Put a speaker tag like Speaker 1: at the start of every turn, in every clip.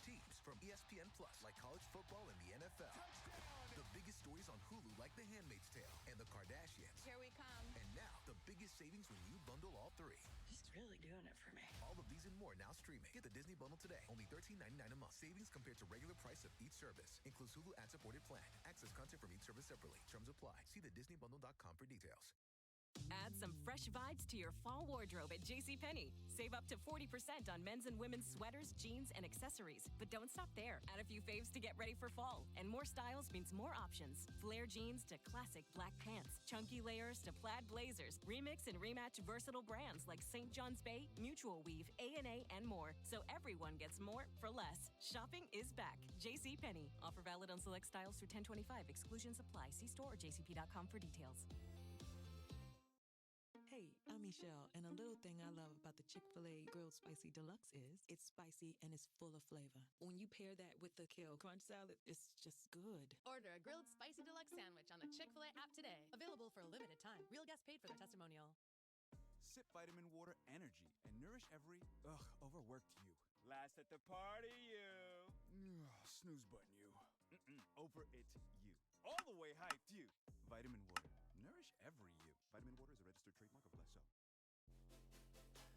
Speaker 1: teams from ESPN Plus, like college football and the NFL. Touchdown. The biggest stories on Hulu, like The Handmaid's Tale and The Kardashians.
Speaker 2: Here we come.
Speaker 1: And now, the biggest savings when you bundle all three.
Speaker 3: He's really doing it for me.
Speaker 1: All of these and more now streaming. Get the Disney Bundle today. Only $13.99 a month. Savings compared to regular price of each service. Includes Hulu ad-supported plan. Access content from each service separately. Terms apply. See the DisneyBundle.com for details.
Speaker 4: Add some fresh vibes to your fall wardrobe at JCPenney. Save up to 40% on men's and women's sweaters, jeans, and accessories. But don't stop there. Add a few faves to get ready for fall. And more styles means more options. Flare jeans to classic black pants. Chunky layers to plaid blazers. Remix and rematch versatile brands like St. John's Bay, Mutual Weave, A&A, and more. So everyone gets more for less. Shopping is back. JCPenney. Offer valid on select styles through 10/25. Exclusions apply. See store or jcp.com for details.
Speaker 5: Hey, I'm Michelle, and a little thing I love about the Chick-fil-A Grilled Spicy Deluxe is it's spicy and it's full of flavor. When you pair that with the Kale Crunch Salad, it's just good.
Speaker 6: Order a Grilled Spicy Deluxe sandwich on the Chick-fil-A app today. Available for a limited time. Real guests paid for the testimonial.
Speaker 7: Sip Vitamin Water Energy and nourish every, overworked you.
Speaker 8: Last at the party, you.
Speaker 7: Snooze button, you. Over it, you. All the way hyped, you. Vitamin Water. Nourish every you. Vitamin Water is a registered trademark of Bless Up.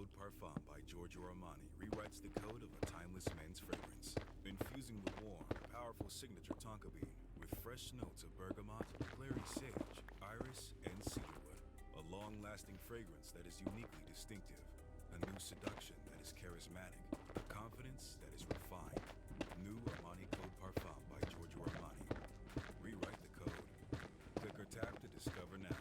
Speaker 2: Code Parfum by Giorgio Armani rewrites the code of a timeless men's fragrance, infusing the warm, powerful signature tonka bean with fresh notes of bergamot, clary sage, iris, and cedarwood. A long-lasting fragrance that is uniquely distinctive. A new seduction that is charismatic. A confidence that is refined. New Armani Code Parfum by Giorgio Armani. Rewrite the code. Click or tap to discover now.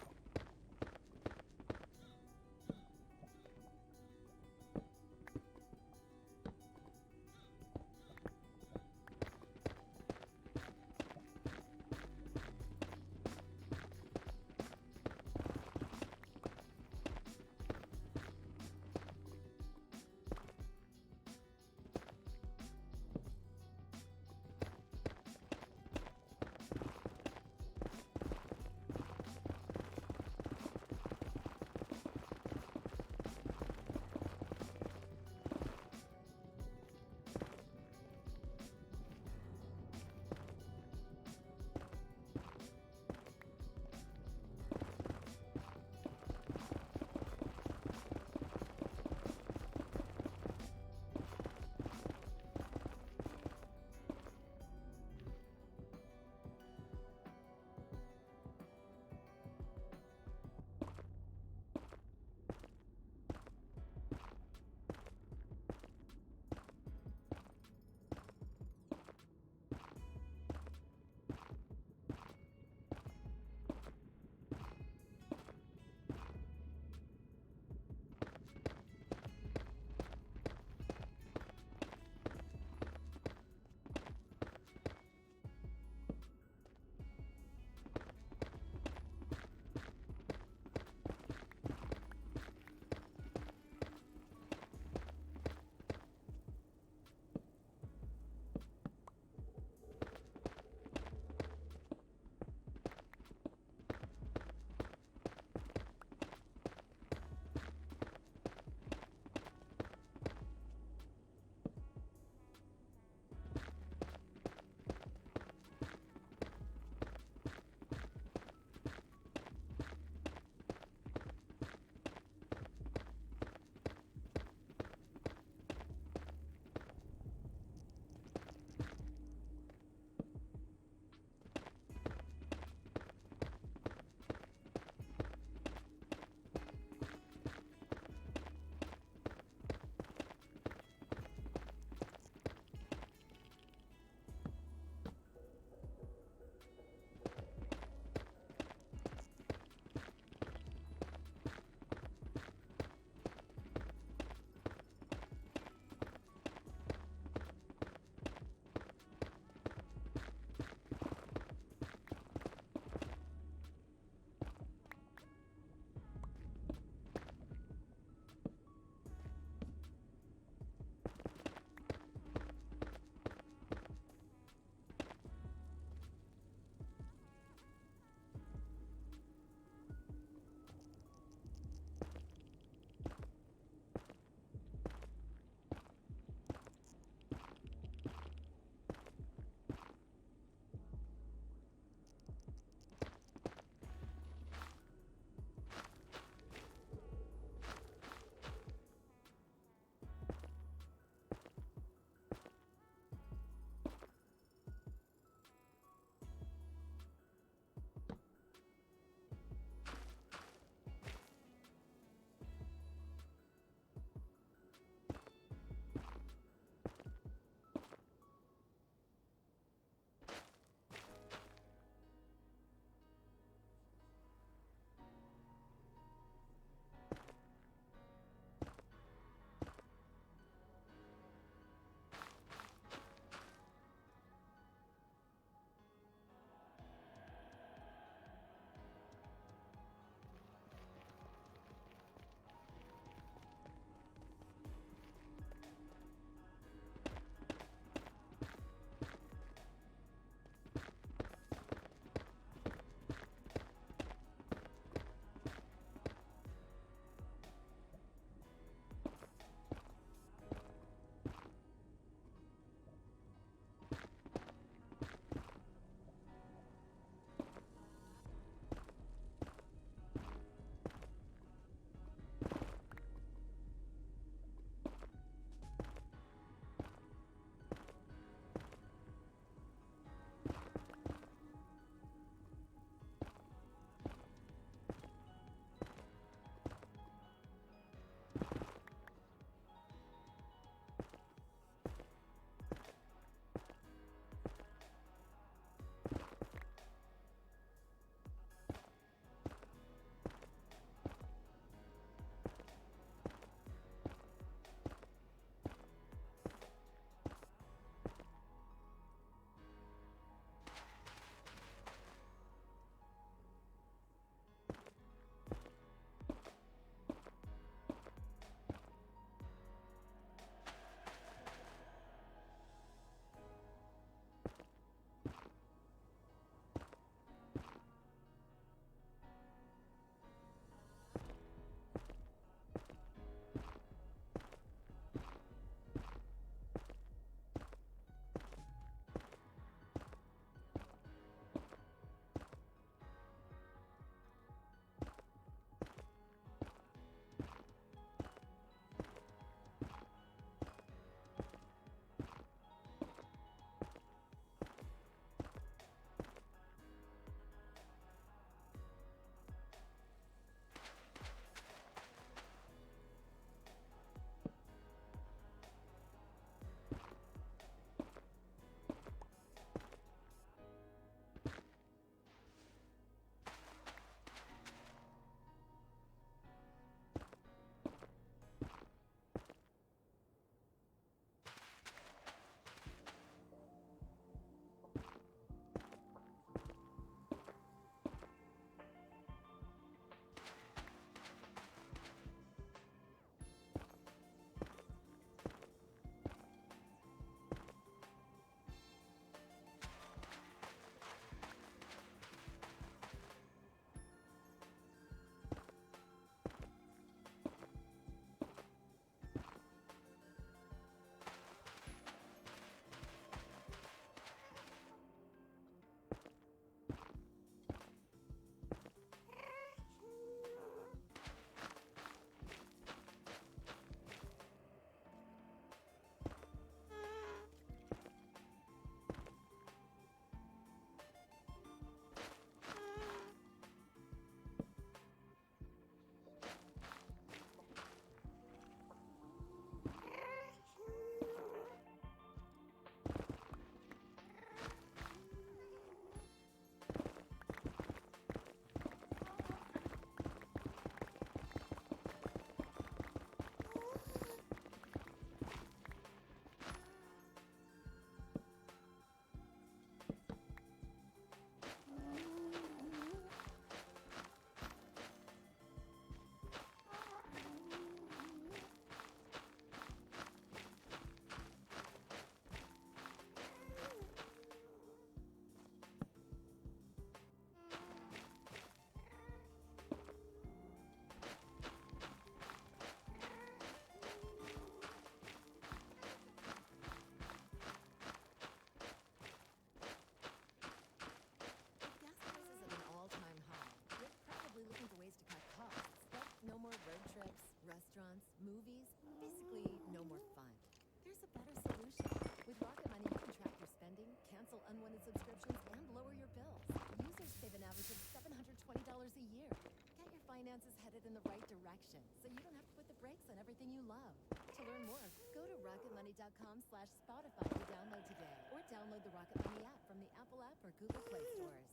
Speaker 9: finance is headed in the right direction, so you don't have to put the brakes on everything you love. To learn more, go to rocketmoney.com/Spotify to download today, or download the Rocket Money app from the Apple App or Google Play stores.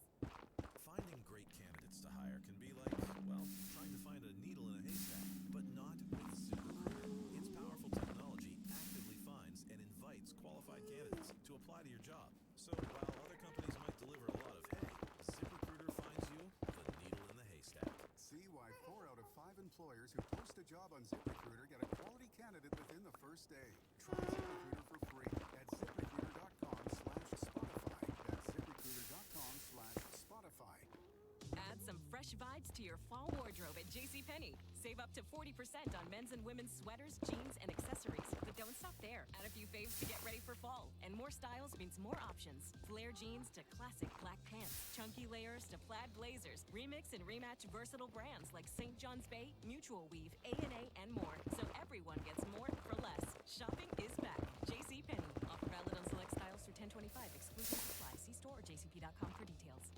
Speaker 10: Finding great candidates to hire can be like, well, trying to find a needle in a haystack, but not with ZipRecruiter. Its powerful technology actively finds and invites qualified candidates to apply to your job. So while other companies might deliver a lot of hay, ZipRecruiter finds you the needle in the haystack.
Speaker 11: See why 4 out of 5 employers who post a job on ZipRecruiter get a quality candidate within the first day. Try ZipRecruiter for free at ZipRecruiter.com/Spotify. That's ZipRecruiter.com/Spotify.
Speaker 4: Add some fresh vibes to your fall wardrobe at JCPenney. Save up to 40% on men's and women's sweaters, jeans, and accessories. But don't stop there. Add a few faves to get ready for fall. And more styles means more options. Flare jeans to classic black pants. Chunky layers to plaid blazers. Remix and rematch versatile brands like St. John's Bay, Mutual Weave, A&A, and more. So everyone gets more for less. Shopping is back. JCPenney. Offer valid on select styles through 10/25. Exclusions apply. See store or jcp.com for details.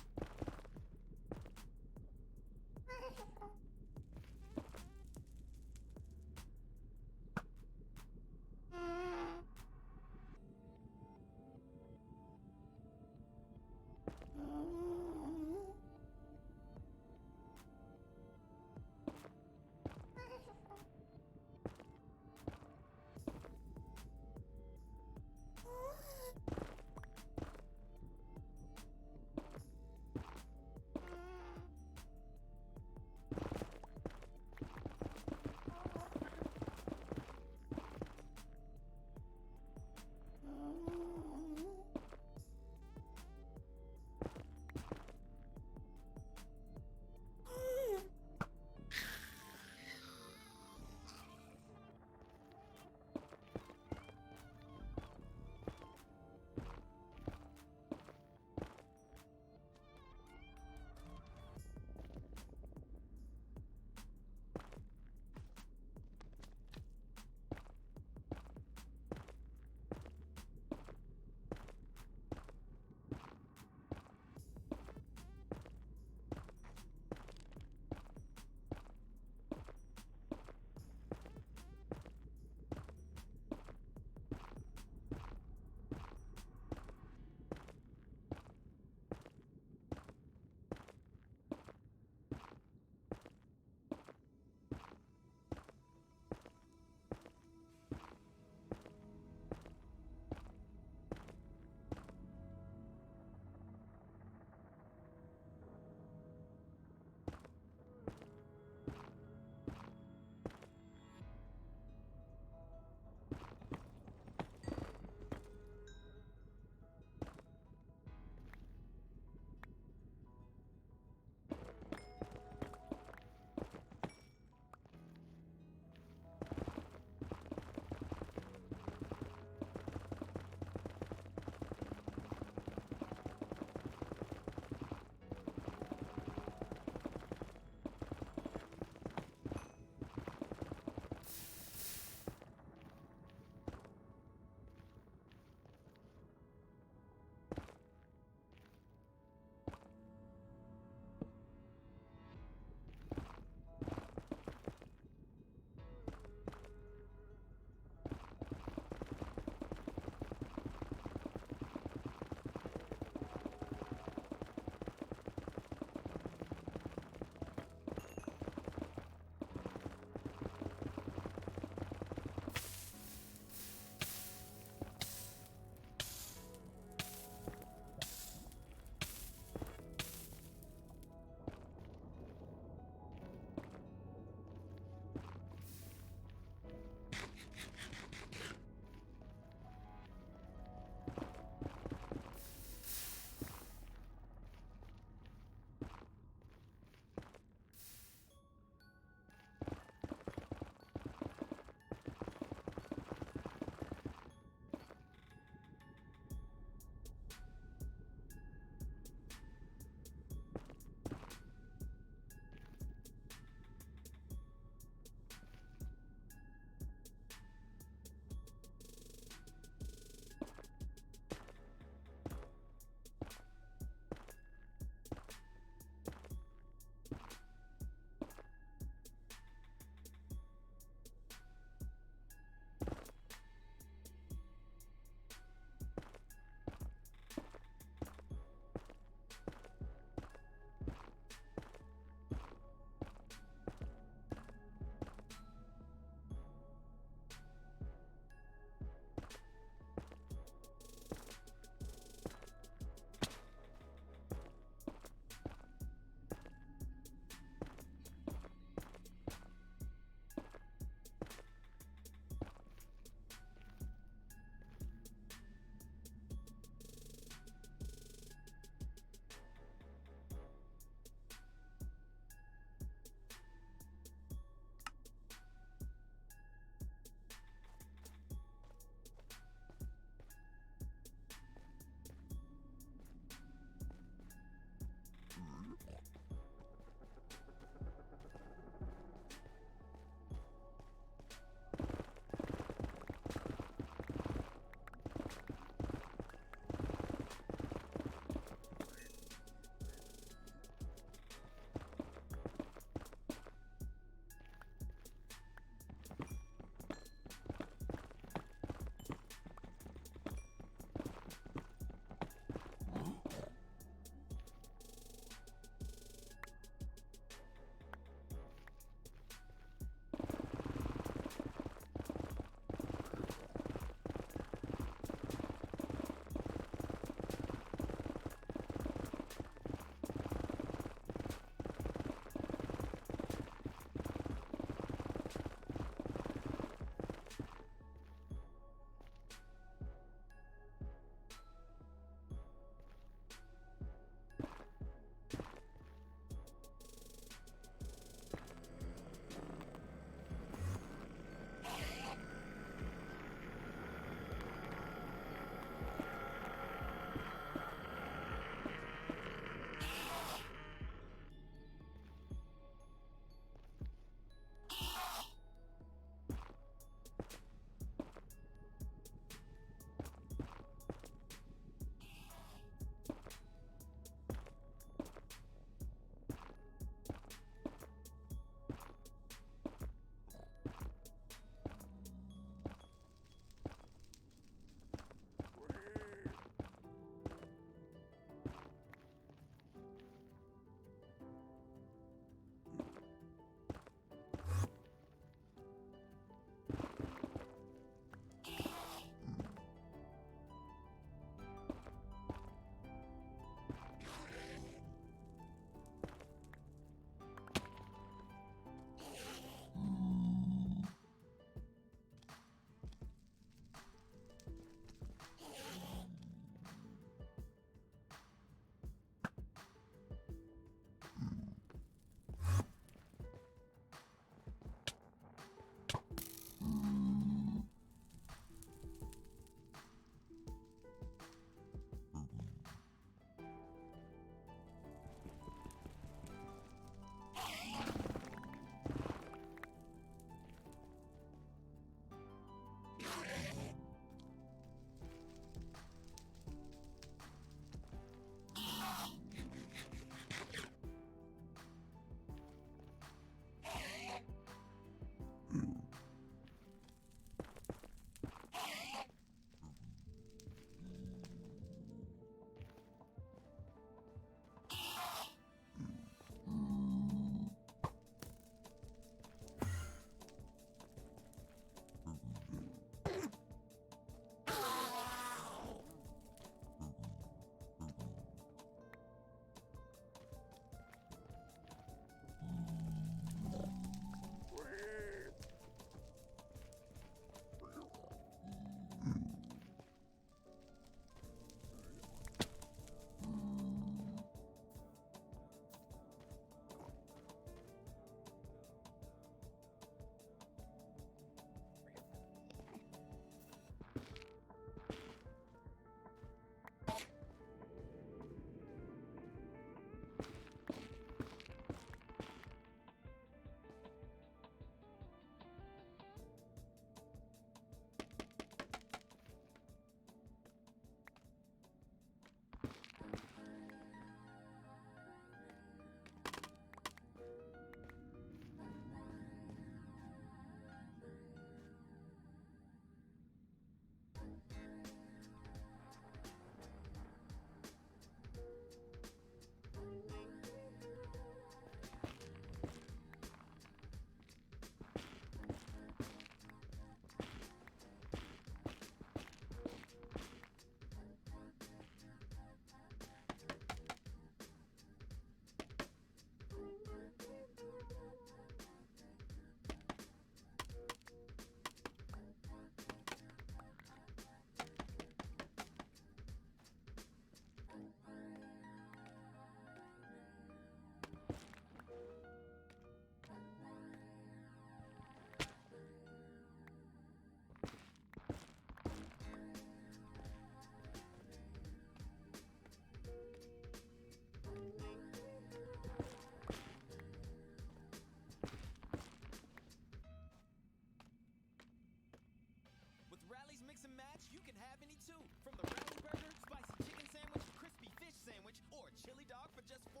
Speaker 12: mix and match, you can have any two. From the Rally Burger, spicy chicken sandwich, crispy fish sandwich, or chili dog for just $4.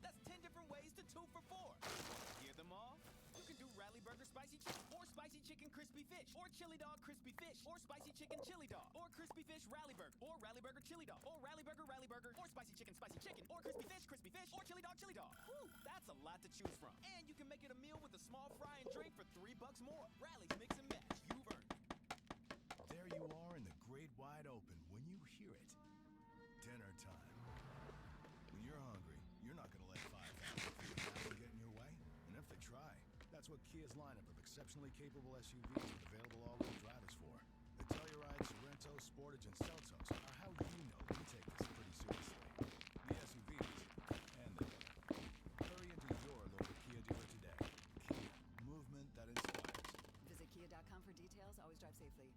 Speaker 12: That's 10 different ways to 2 for $4. Hear them all? You can do Rally Burger spicy chicken, or spicy chicken crispy fish, or chili dog crispy fish, or spicy chicken chili dog, or crispy fish Rally Burger, or Rally Burger chili dog, or Rally Burger, or spicy chicken, or crispy fish, or chili dog. Whew, that's a lot to choose from. And you can make it a meal with a small fry and drink for $3 more. Rally's mix and match. You've earned it.
Speaker 2: There you are in the great wide open. When you hear it, dinner time. When you're hungry, you're not going to let 5,000 feet of apple get in your way. And if they try, that's what Kia's lineup of exceptionally capable SUVs with available all-wheel drive is for. The Telluride, Sorento, Sportage, and Seltos are how you know we take this pretty seriously. The SUVs and the dinner. Hurry into your local Kia dealer today. Kia, movement that inspires.
Speaker 13: Visit kia.com for details. Always drive safely.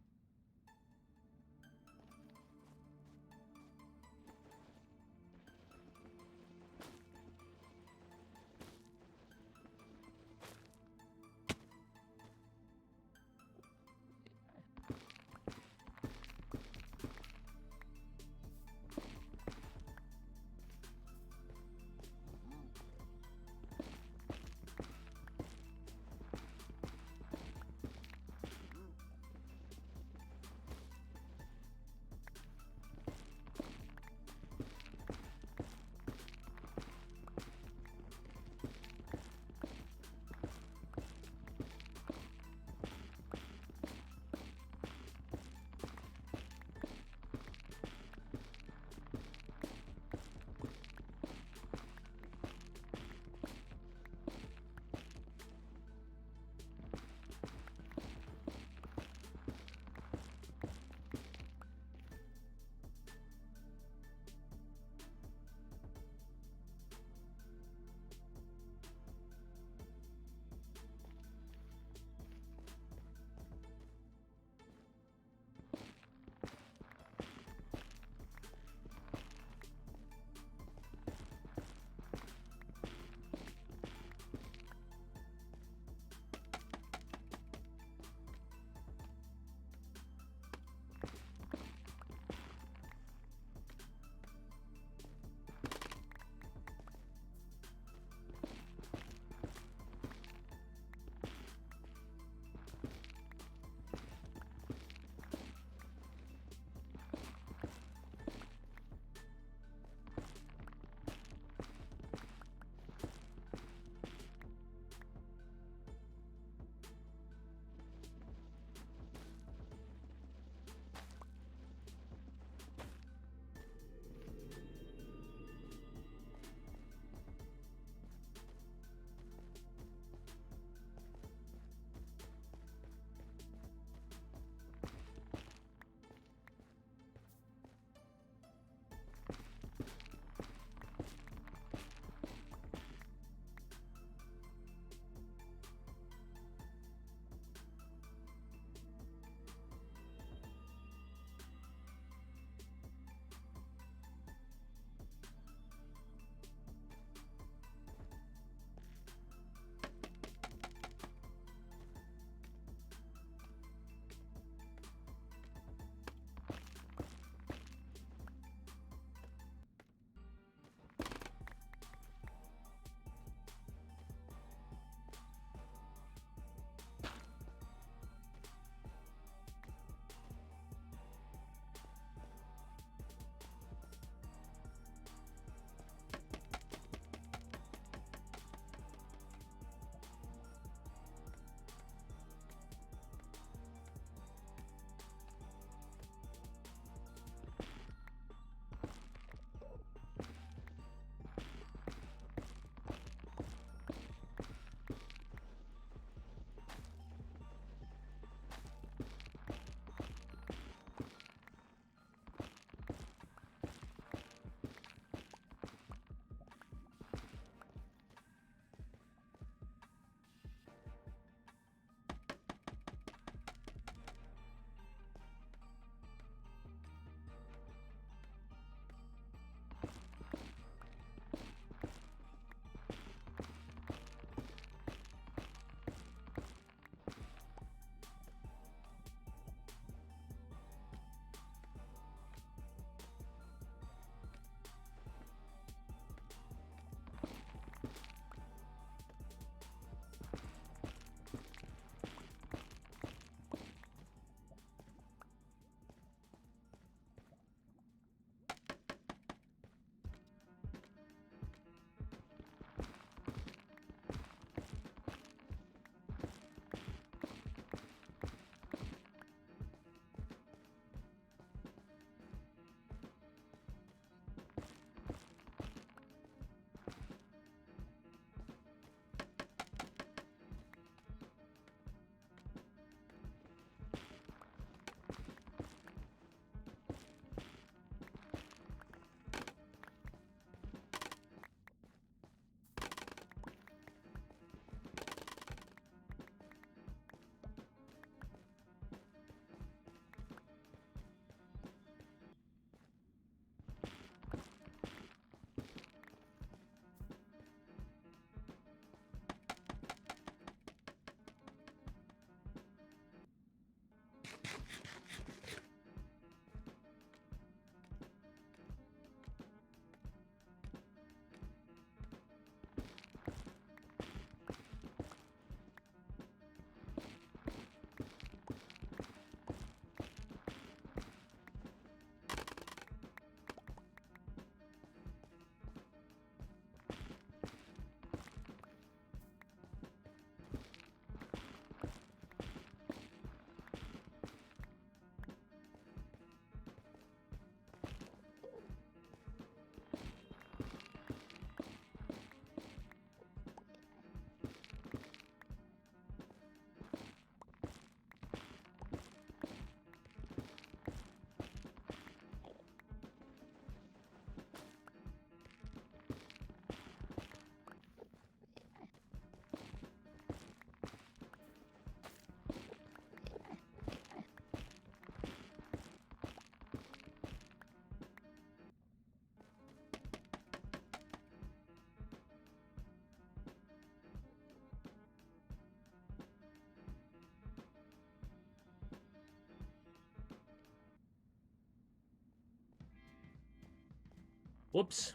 Speaker 14: Whoops.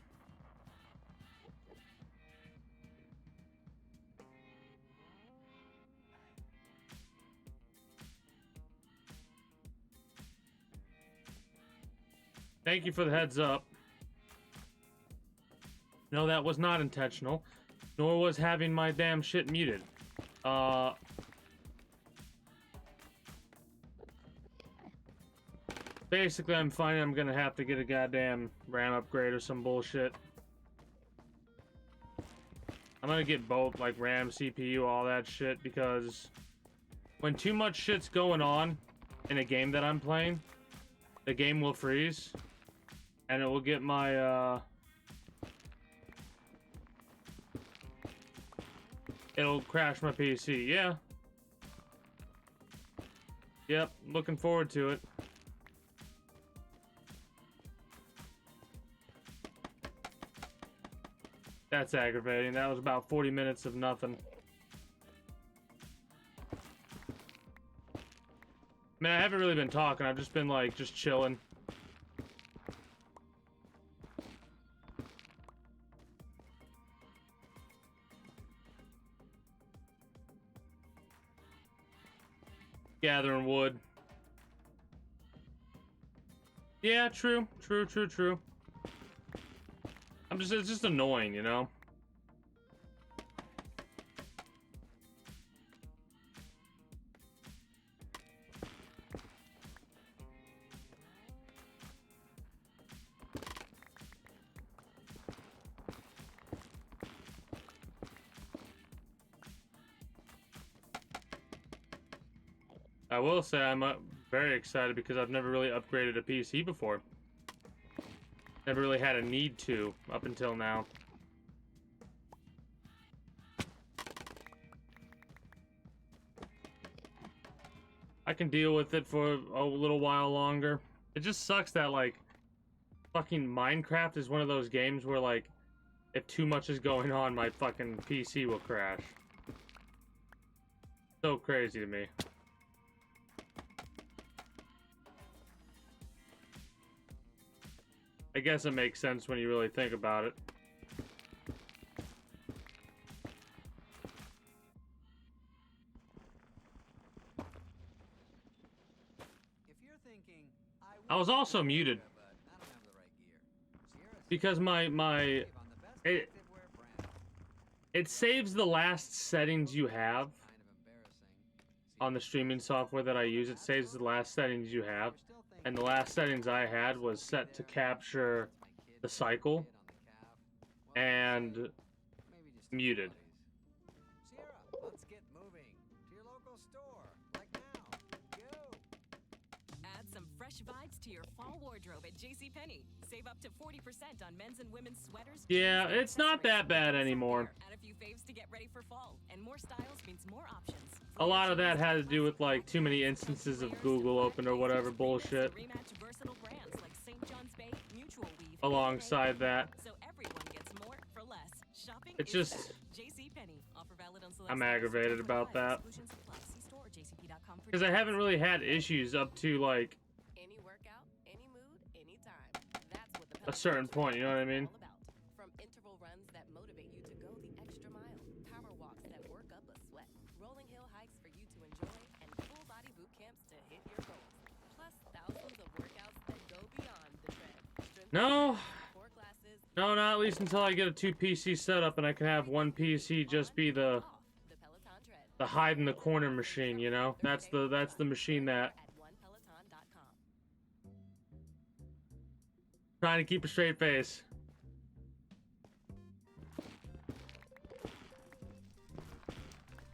Speaker 14: Thank you for the heads up. No, that was not intentional. Nor was having my damn shit muted. Basically, I'm finding I'm gonna have to get a goddamn RAM upgrade or some bullshit. I'm gonna get both, like RAM, CPU, all that shit, because when too much shit's going on in a game that I'm playing, the game will freeze, and it will get my, it'll crash my PC, yeah. Yep, looking forward to it. That's aggravating. That was about 40 minutes of nothing. Man, I haven't really been talking. I've just been, like, just chilling. Gathering wood. Yeah, true. True. It's just annoying, you know? I will say I'm very excited because I've never really upgraded a PC before. Never really had a need to up until now. I can deal with it for a little while longer. It just sucks that, like, fucking Minecraft is one of those games where, like, if too much is going on, my fucking PC will crash. So crazy to me. I guess it makes sense when you really think about it. I was also muted because it saves the last settings you have on the streaming software that I use. It saves the last settings you have, and the last settings I had was set to capture the cycle and muted.
Speaker 15: Let's get moving to your local store, like now. Go!
Speaker 4: Add some fresh vibes to your fall wardrobe at JCPenney. Save up to 40% on men's and women's sweaters.
Speaker 14: Yeah, it's not that bad anymore.
Speaker 4: Add a few faves to get ready for fall, and more styles means more options.
Speaker 14: A lot of that had to do with, like, too many instances of Google Open or whatever bullshit. Alongside that.
Speaker 4: So everyone gets more for less. Shopping
Speaker 14: it's just
Speaker 4: JCPenney. Offer valid on select
Speaker 14: I'm aggravated about that.
Speaker 4: See store or jcp.com
Speaker 14: Because I haven't really had issues up to like
Speaker 6: Any workout, any mood, anytime. That's what the
Speaker 14: a certain point, you know what I mean?
Speaker 6: From interval runs that motivate you to go the extra mile, power walks that work up a sweat, rolling hill hikes for you to enjoy, and full body boot camps to hit your goals. Plus thousands of workouts that go beyond the tread.
Speaker 14: No. No, not at least until I get a 2 PC setup and I can have one PC just be the hide in the corner machine, you know? That's the machine that trying to keep a straight face.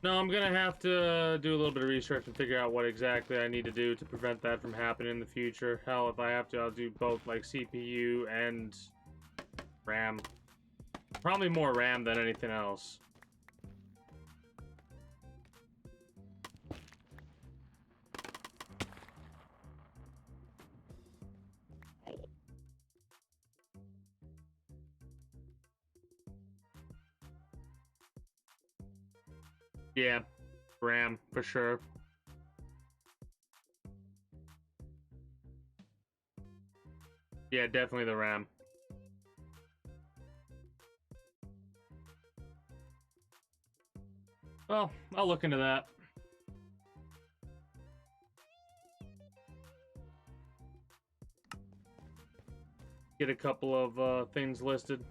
Speaker 14: No, I'm gonna have to do a little bit of research and figure out what exactly I need to do to prevent that from happening in the future. Hell, if I have to, I'll do both, like CPU and RAM. Probably more RAM than anything else. Yeah, RAM, for sure. Yeah, definitely the RAM. Well, I'll look into that. Get a couple of things listed.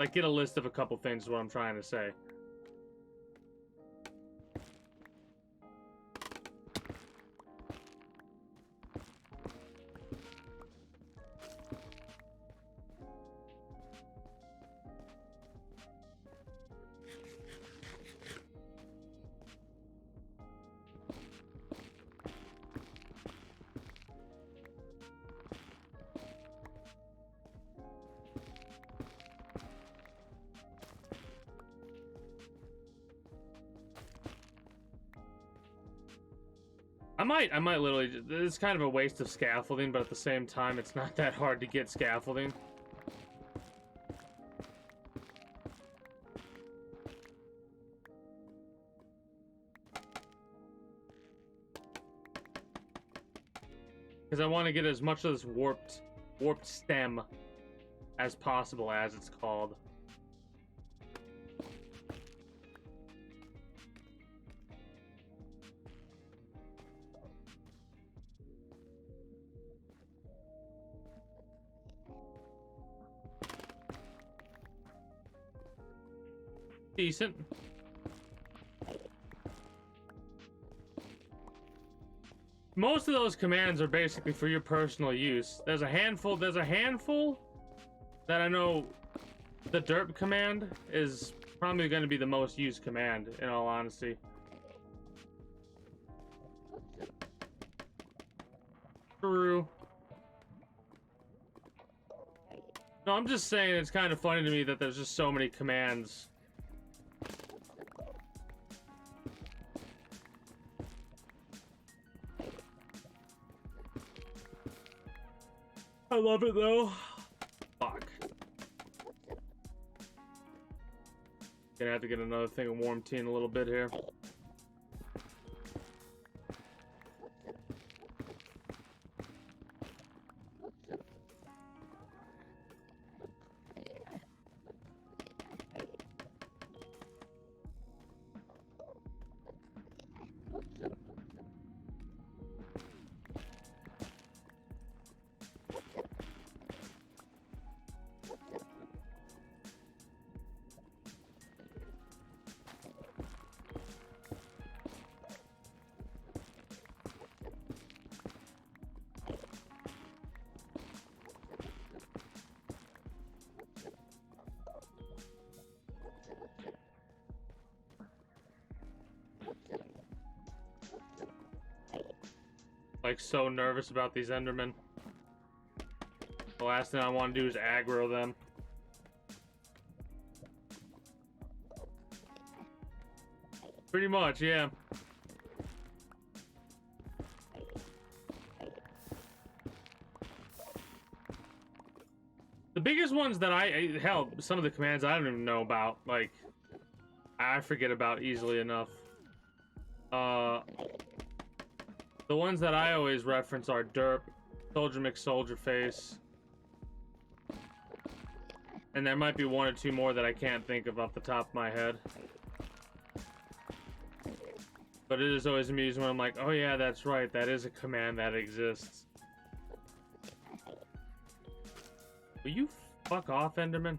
Speaker 14: Like, get a list of a couple things is what I'm trying to say. I might literally, it's kind of a waste of scaffolding, but at the same time, it's not that hard to get scaffolding. Because I want to get as much of this warped stem as possible, as it's called. Decent. Most of those commands are basically for your personal use. There's a handful that I know the derp command is probably going to be the most used command, in all honesty. True. No, I'm just saying it's kind of funny to me that there's just so many commands. I love it though. Fuck. Gonna have to get another thing of warm tea in a little bit here. Like, so nervous about these Endermen. The last thing I want to do is aggro them. Pretty much, yeah. there's ones that hell, some of the commands I don't even know about. Like, I forget about easily enough. The ones that I always reference are derp, soldier McSoldier face. And there might be one or two more that I can't think of off the top of my head. But it is always amusing when I'm like, oh yeah, that's right, that is a command that exists. Will you fuck off, Enderman?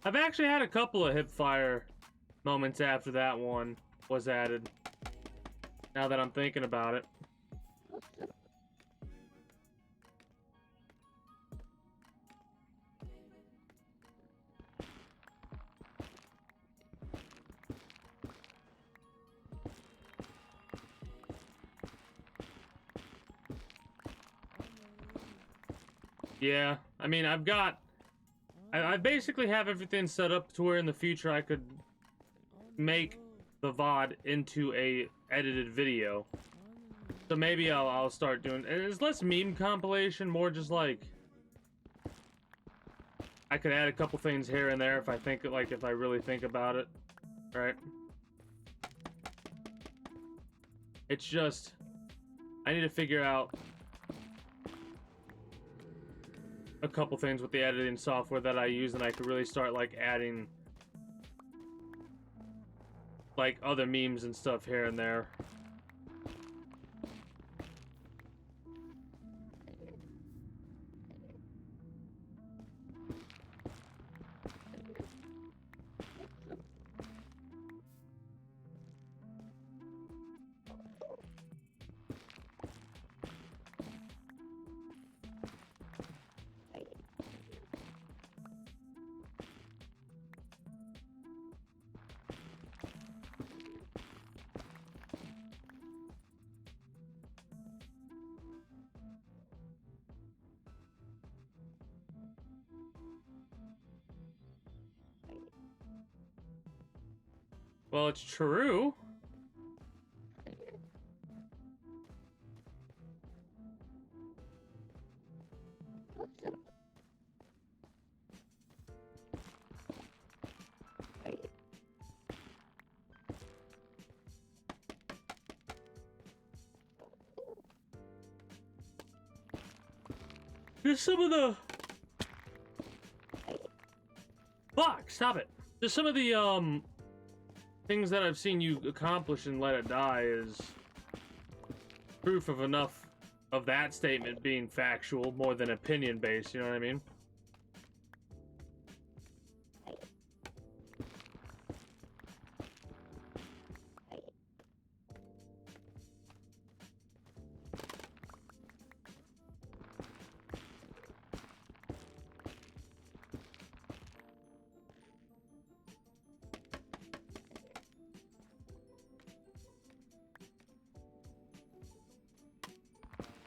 Speaker 14: I've actually had a couple of hipfire moments after that one was added. Now that I'm thinking about it. Yeah, I mean, I basically have everything set up to where in the future I could make the VOD into a edited video. So maybe I'll start doing, and it's less meme compilation, more just like I could add a couple things here and there if I think, like, if I really think about it, right? It's just I need to figure out a couple things with the editing software that I use, and I could really start like adding like other memes and stuff here and there. Well, it's true. Just some of the... Fuck, stop it. Just some of the, things that I've seen you accomplish and let it die is proof of enough of that statement being factual more than opinion-based, you know what I mean?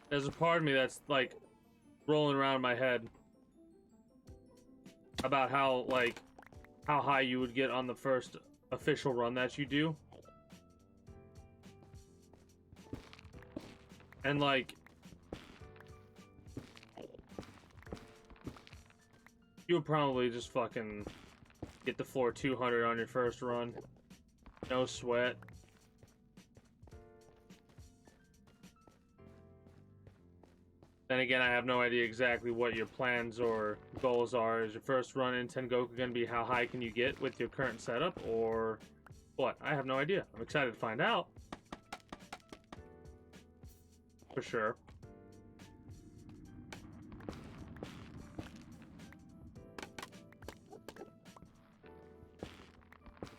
Speaker 14: There's a part of me that's like rolling around in my head about how high you would get on the first official run that you do. And like you would probably just fucking get the floor 200 on your first run. No sweat. Then again, I have no idea exactly what your plans or goals are. Is your first run in Tengoku going to be how high can you get with your current setup, or what? I have no idea. I'm excited to find out. for sure.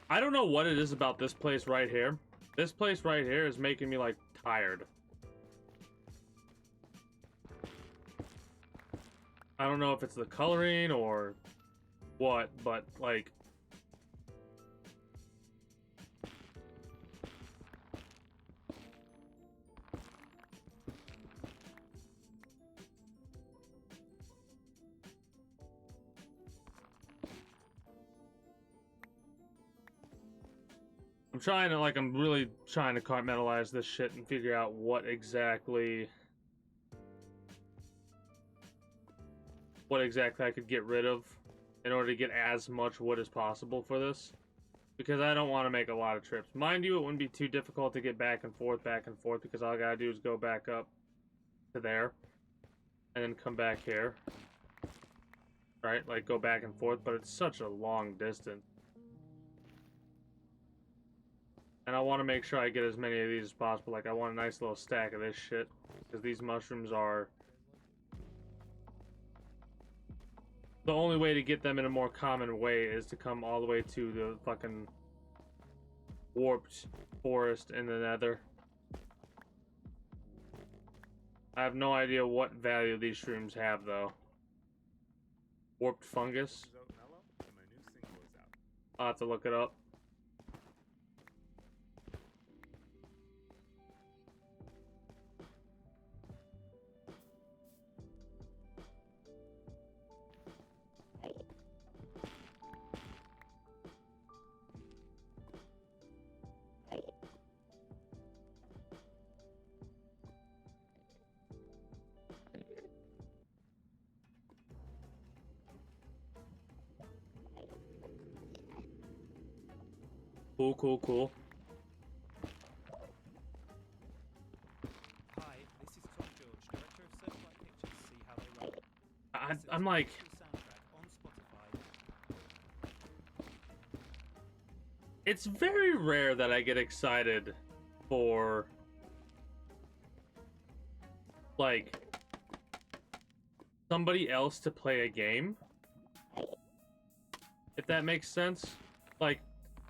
Speaker 14: I don't know what it is about this place right here. This place right here is making me, like, tired. I don't know if it's the coloring or what, but, like... I'm really trying to compartmentalize this shit and figure out what exactly I could get rid of in order to get as much wood as possible for this. Because I don't want to make a lot of trips. Mind you, it wouldn't be too difficult to get back and forth, because all I gotta do is go back up to there, and then come back here. Right? Like, go back and forth, but it's such a long distance. And I want to make sure I get as many of these as possible. Like, I want a nice little stack of this shit. Because these mushrooms are... The only way to get them in a more common way is to come all the way to the fucking warped forest in the Nether. I have no idea what value these shrooms have, though. Warped fungus? I'll have to look it up. Cool.
Speaker 16: Hi, this is Tom George, director of Searchlight Pictures. See how they roll.
Speaker 14: I'm like...
Speaker 16: Soundtrack on Spotify.
Speaker 14: It's very rare that I get excited for... like... somebody else to play a game. If that makes sense. Like...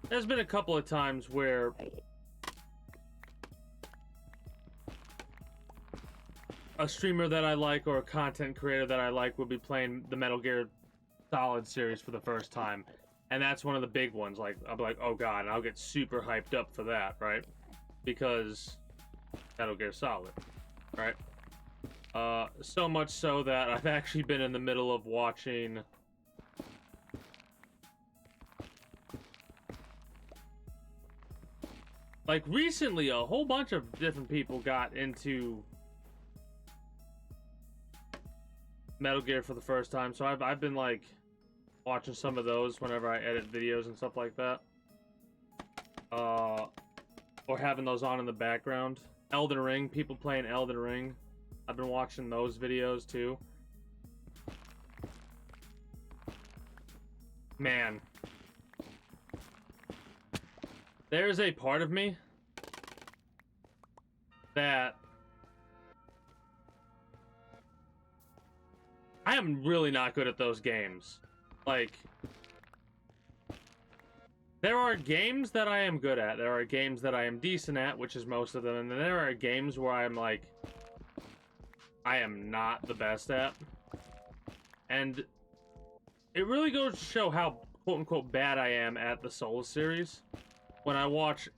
Speaker 14: There's been a couple of times where a streamer that I like or a content creator that I like will be playing the Metal Gear Solid series for the first time. And that's one of the big ones. Like, I'll be like, oh god, and I'll get super hyped up for that, right? Because Metal Gear Solid, right? So much so that I've actually been in the middle of watching... Like, recently, a whole bunch of different people got into Metal Gear for the first time, so I've been, like, watching some of those whenever I edit videos and stuff like that. Or having those on in the background. Elden Ring, people playing Elden Ring. I've been watching those videos, too. Man. There's a part of me that I am really not good at those games. Like, there are games that I am good at. There are games that I am decent at, which is most of them. And then there are games where I'm like, I am not the best at. And it really goes to show how quote-unquote bad I am at the Souls series. When I watch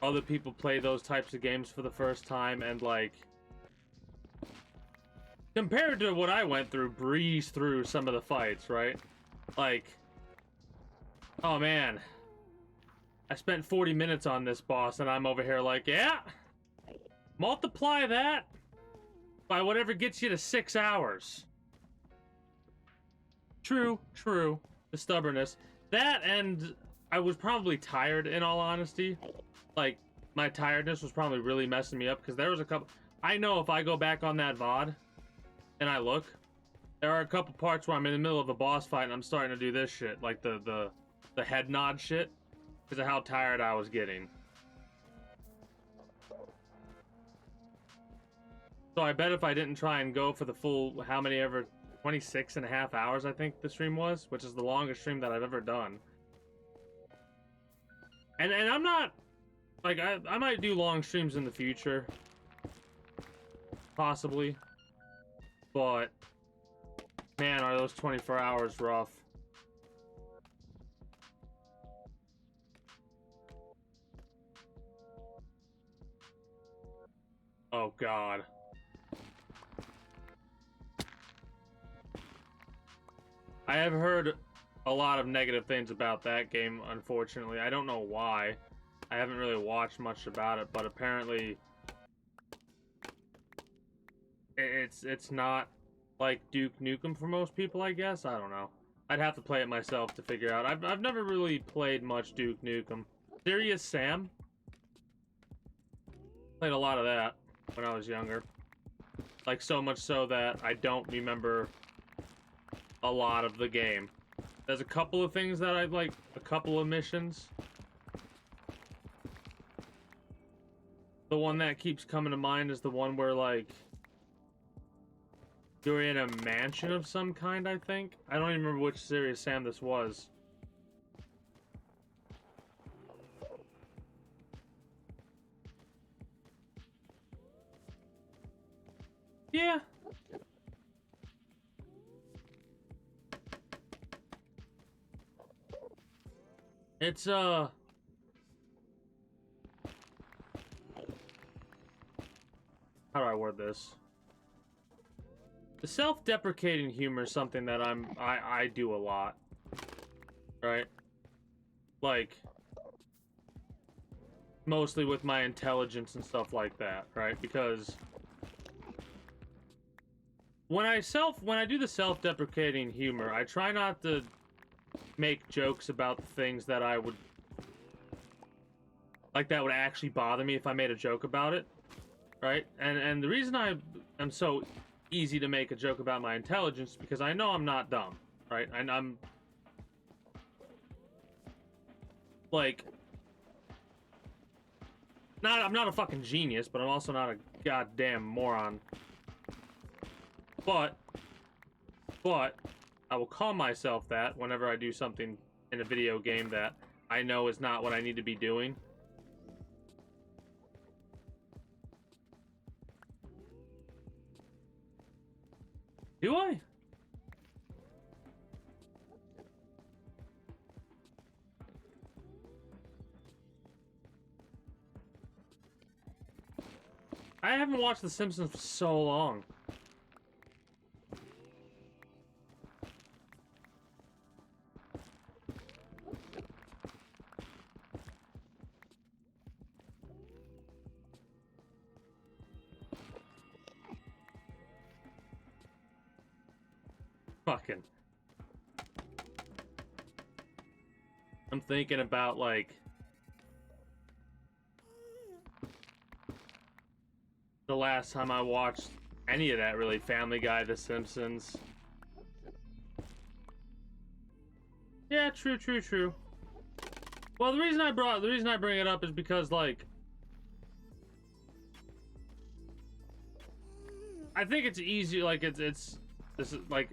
Speaker 14: other people play those types of games for the first time and, like, compared to what I went through, breeze through some of the fights, right? Like, oh man, I spent 40 minutes on this boss and I'm over here like, yeah, multiply that by whatever gets you to 6 hours. True, the stubbornness. That, and I was probably tired, in all honesty. Like, my tiredness was probably really messing me up, because there was a couple... I know if I go back on that VOD, and I look, there are a couple parts where I'm in the middle of a boss fight, and I'm starting to do this shit, like the head nod shit, because of how tired I was getting. So I bet if I didn't try and go for the full, how many ever, 26 and a half hours I think the stream was, which is the longest stream that I've ever done. And I'm not, like, I might do long streams in the future. Possibly. But, man, are those 24 hours rough. Oh, God. I have heard a lot of negative things about that game, unfortunately. I don't know why. I haven't really watched much about it, but apparently it's not like Duke Nukem for most people, I guess. I don't know. I'd have to play it myself to figure out. I've never really played much Duke Nukem. Serious Sam? Played a lot of that when I was younger. Like, so much so that I don't remember a lot of the game. There's a couple of things that I'd like, a couple of missions. The one that keeps coming to mind is the one where, like, you're in a mansion of some kind, I think. I don't even remember which Serious Sam this was. Yeah. It's, how do I word this? The self-deprecating humor is something that I do a lot. Right? Like, mostly with my intelligence and stuff like that, right? Because when I do the self-deprecating humor, I try not to make jokes about the things that I would like that would actually bother me if I made a joke about it, right? And the reason I am so easy to make a joke about my intelligence is because I know I'm not dumb, right? And I'm like I'm not a fucking genius, but I'm also not a goddamn moron. But I will call myself that whenever I do something in a video game that I know is not what I need to be doing. Do I? I haven't watched The Simpsons for so long. Fucking. I'm thinking about, like, the last time I watched any of that, really. Family Guy, The Simpsons. Yeah, true. Well, the reason I bring it up is because, like, I think it's easy, like, this is, like,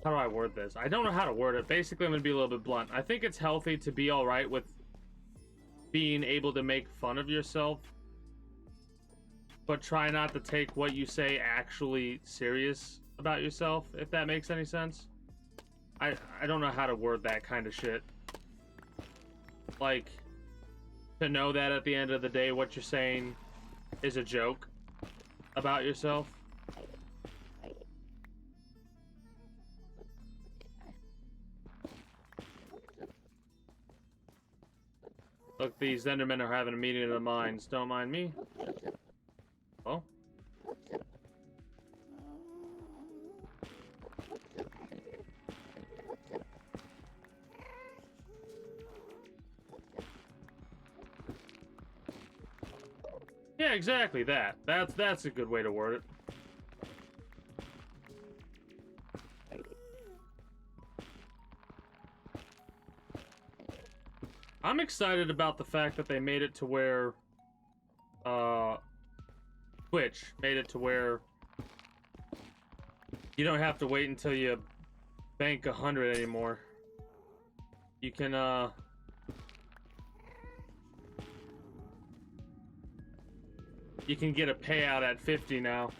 Speaker 14: how do I word this? I don't know how to word it. Basically, I'm gonna be a little bit blunt. I think it's healthy to be alright with being able to make fun of yourself, but try not to take what you say actually serious about yourself, if that makes any sense. I don't know how to word that kind of shit. Like, to know that at the end of the day what you're saying is a joke about yourself. Look, these Endermen are having a meeting of the minds. Don't mind me. Oh. Yeah, exactly that. That's a good way to word it. I'm excited about the fact that they made it to where Twitch made it to where you don't have to wait until you bank 100 anymore. You can get a payout at 50 now.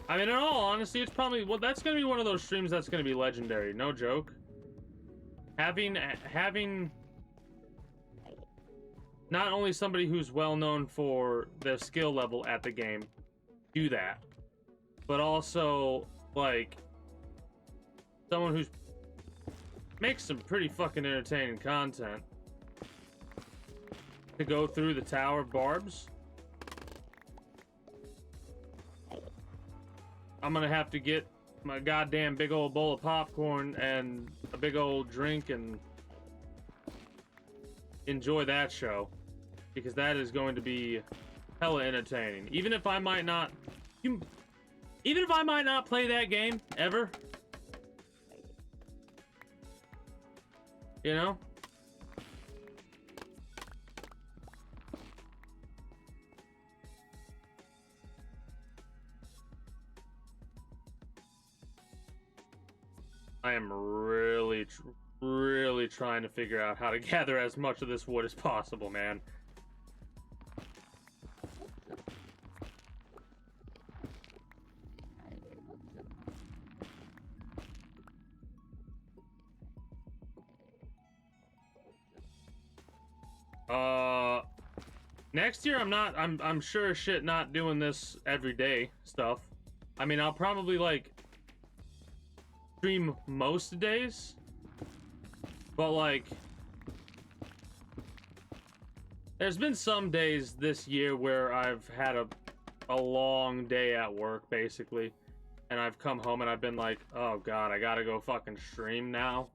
Speaker 14: I mean, in all honesty, it's probably, well, that's gonna be one of those streams that's gonna be legendary. No joke. Having not only somebody who's well known for their skill level at the game do that, but also like someone who's makes some pretty fucking entertaining content to go through the Tower of Barbs. I'm gonna have to get my goddamn big old bowl of popcorn and a big old drink and enjoy that show, because that is going to be hella entertaining. Even if I might not play that game ever, you know? I am really trying to figure out how to gather as much of this wood as possible, man. Next year I'm sure as shit not doing this everyday stuff. I mean, I'll probably like stream most days, but like there's been some days this year where I've had a long day at work basically, and I've come home and I've been like, oh god, I gotta go fucking stream now.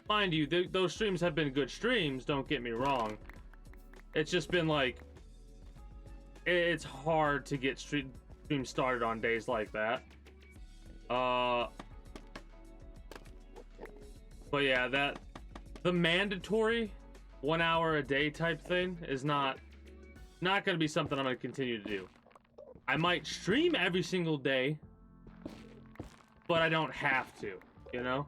Speaker 14: Mind you, those streams have been good streams, don't get me wrong. It's just been like, it's hard to get stream started on days like that. But yeah, the mandatory 1 hour a day type thing is not gonna be something I'm gonna continue to do. I might stream every single day, but I don't have to, you know?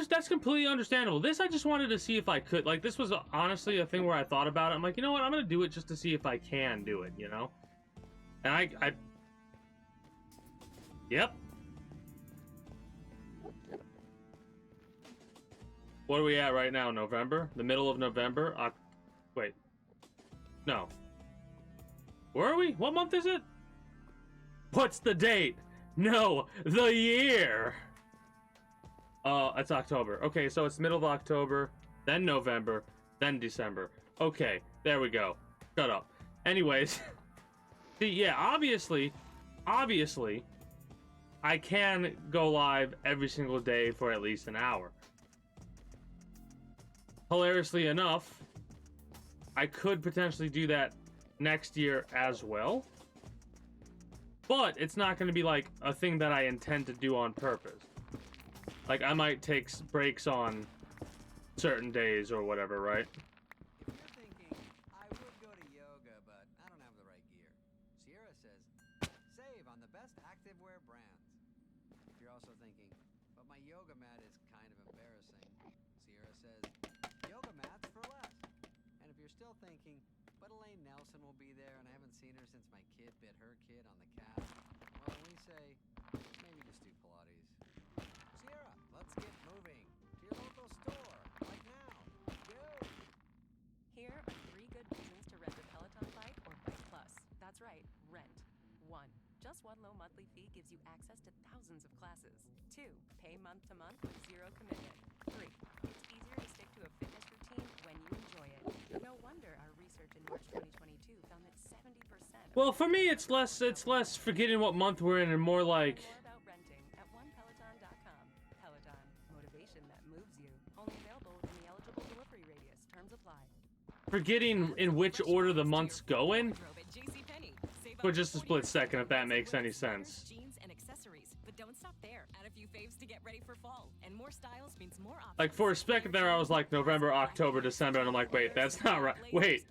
Speaker 14: That's completely understandable. This, I just wanted to see if I could. Like, this was honestly a thing where I thought about it. I'm like, you know what? I'm gonna do it just to see if I can do it, you know? And I yep. What are we at right now? November? The middle of November? Wait. No. Where are we? What month is it? What's the date? No, the year. It's October. Okay, so it's middle of October, then November, then December. Okay, there we go. Shut up. Anyways, see, yeah, obviously, I can go live every single day for at least an hour. Hilariously enough, I could potentially do that next year as well. But it's not going to be like a thing that I intend to do on purpose. Like, I might take breaks on certain days or whatever, right?
Speaker 15: If you're thinking, I would go to yoga, but I don't have the right gear, Sierra says, save on the best activewear brands. If you're also thinking, but my yoga mat is kind of embarrassing, Sierra says, yoga mats for less. And if you're still thinking, but Elaine Nelson will be there and I haven't seen her since my kid bit her kid on the calf, well, then we say, maybe just do Pilates. Sierra, let's get moving to your local store, like now. Go!
Speaker 6: Here are 3 good reasons to rent a Peloton bike or Bike Plus. That's right, rent. 1. Just one low monthly fee gives you access to thousands of classes. 2. Pay month to month with 0 commitment. 3. It's easier to stick to a fitness routine when you enjoy it. No wonder our research in March 2022 found that 70%.
Speaker 14: Well, for me, it's less forgetting what month we're in and more like,
Speaker 6: More about renting at onepeloton.com. Peloton, motivation that moves you. Only available within the eligible delivery radius. Terms apply.
Speaker 14: forgetting in which order the months go in for just a split second, if that makes any sense.
Speaker 4: Jeans and accessories, but don't stop there. Add a few faves to get ready for fall. And more styles means more options.
Speaker 14: Like, for a second there, I was like November, October, December, and I'm like, wait, that's not right. Wait,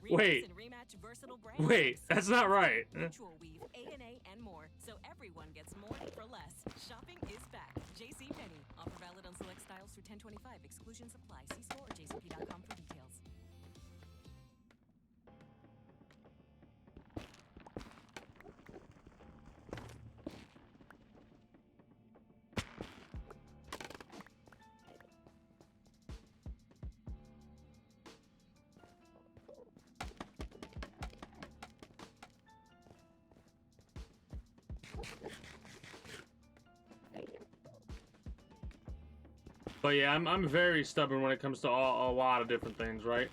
Speaker 14: that's not right.
Speaker 4: Mutual weave, A&A, and more, so everyone gets more for less. Shopping is back. JCPenney. Offer valid on select styles through 10/25. Exclusions apply. See store or jcp.com for details.
Speaker 14: But yeah, I'm very stubborn when it comes to a lot of different things, right?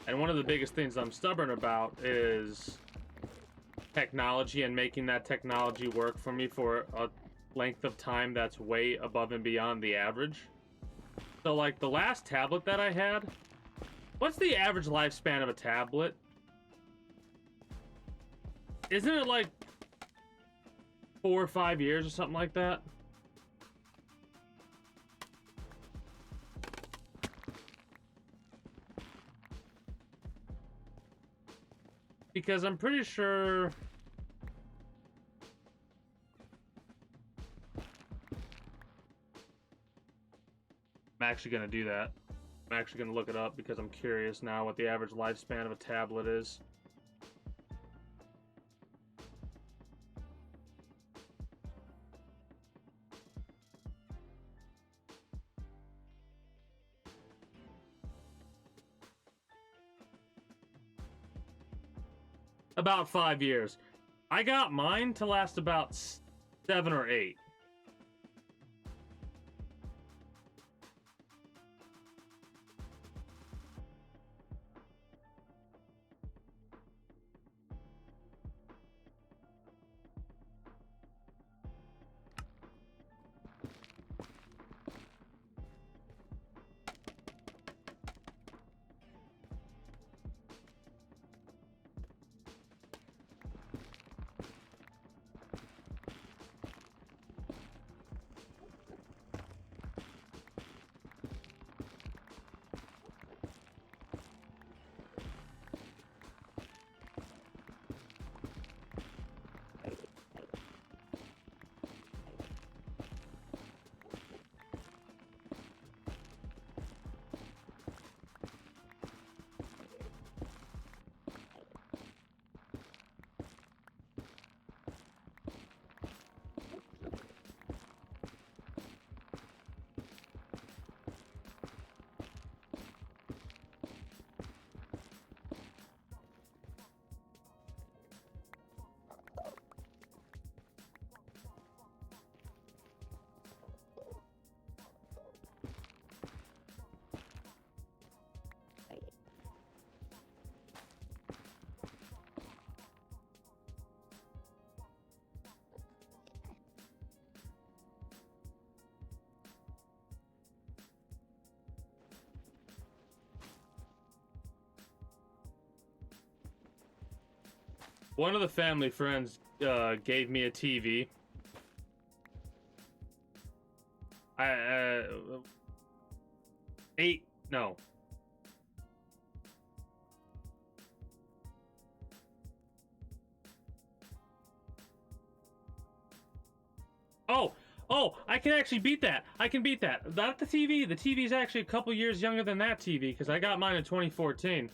Speaker 14: And one of the biggest things I'm stubborn about is technology and making that technology work for me for a length of time that's way above and beyond the average. So like the last tablet that I had, what's the average lifespan of a tablet? Isn't it like 4 or 5 years or something like that? Because I'm pretty sure... I'm actually going to do that. I'm actually going to look it up because I'm curious now what the average lifespan of a tablet is. About 5 years. I got mine to last about 7 or 8. One of the family friends gave me a TV. No. Oh, I can actually beat that. I can beat that. Not the TV. The TV is actually a couple years younger than that TV because I got mine in 2014.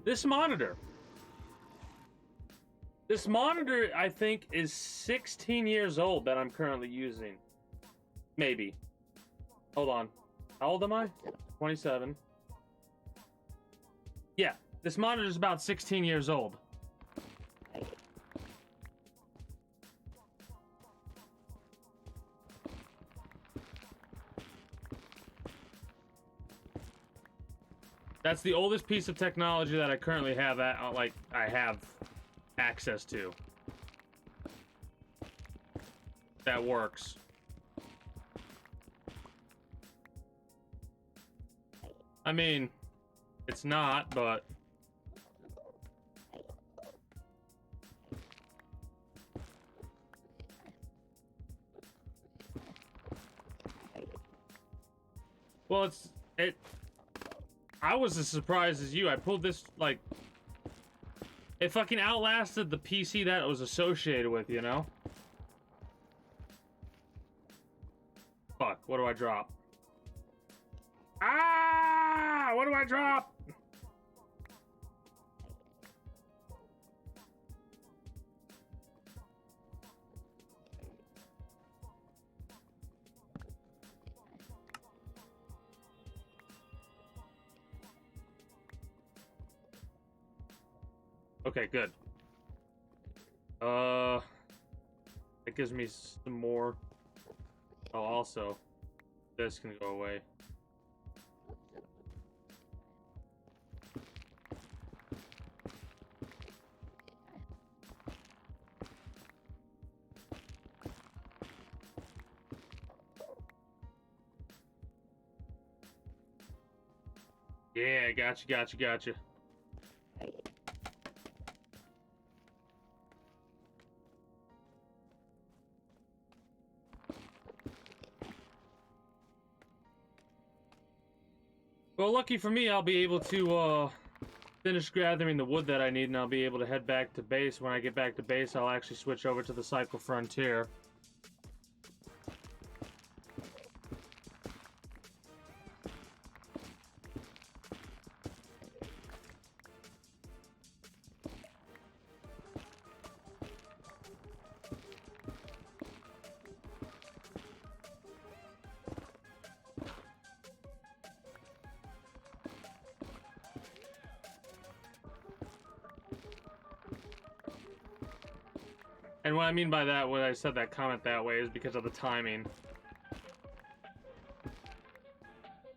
Speaker 14: This monitor. This monitor, I think, is 16 years old that I'm currently using. Maybe. Hold on. How old am I? 27. Yeah, this monitor is about 16 years old. That's the oldest piece of technology that I currently have I have access to. That works. I mean, it's not, but Well, I was as surprised as you. I pulled this, like, it fucking outlasted the PC that it was associated with, you know? Fuck, what do I drop? Ah! What do I drop? Okay, good. It gives me some more. Oh, also, this can go away. Yeah, gotcha. Well, lucky for me, I'll be able to, finish gathering the wood that I need, and I'll be able to head back to base. When I get back to base, I'll actually switch over to the Cycle Frontier. And what I mean by that, when I said that comment that way, is because of the timing.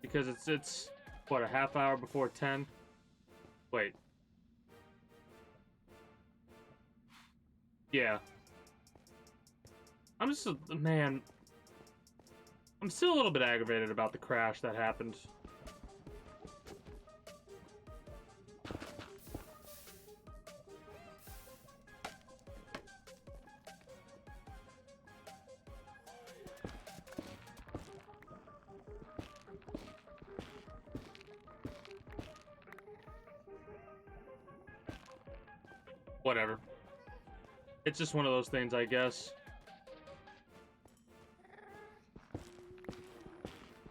Speaker 14: Because it's what, a half hour before 10? Wait. Yeah. I'm just, man. I'm still a little bit aggravated about the crash that happened. Whatever. It's just one of those things, I guess.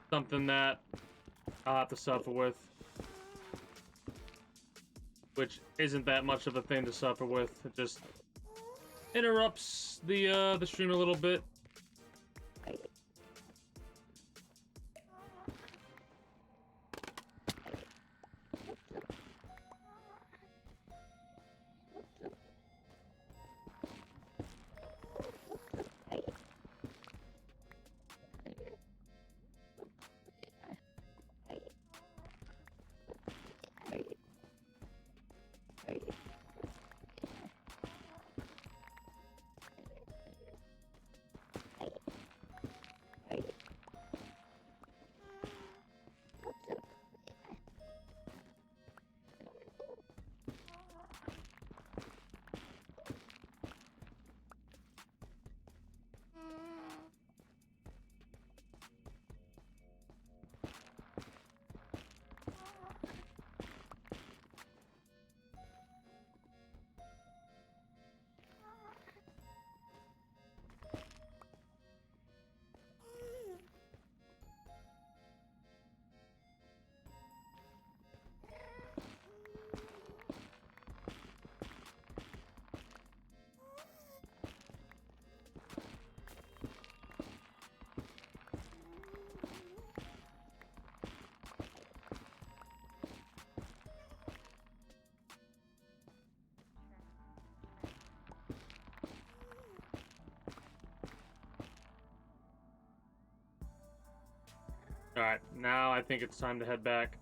Speaker 14: Something that I'll have to suffer with. Which isn't that much of a thing to suffer with. It just interrupts the stream a little bit. Alright, now I think it's time to head back.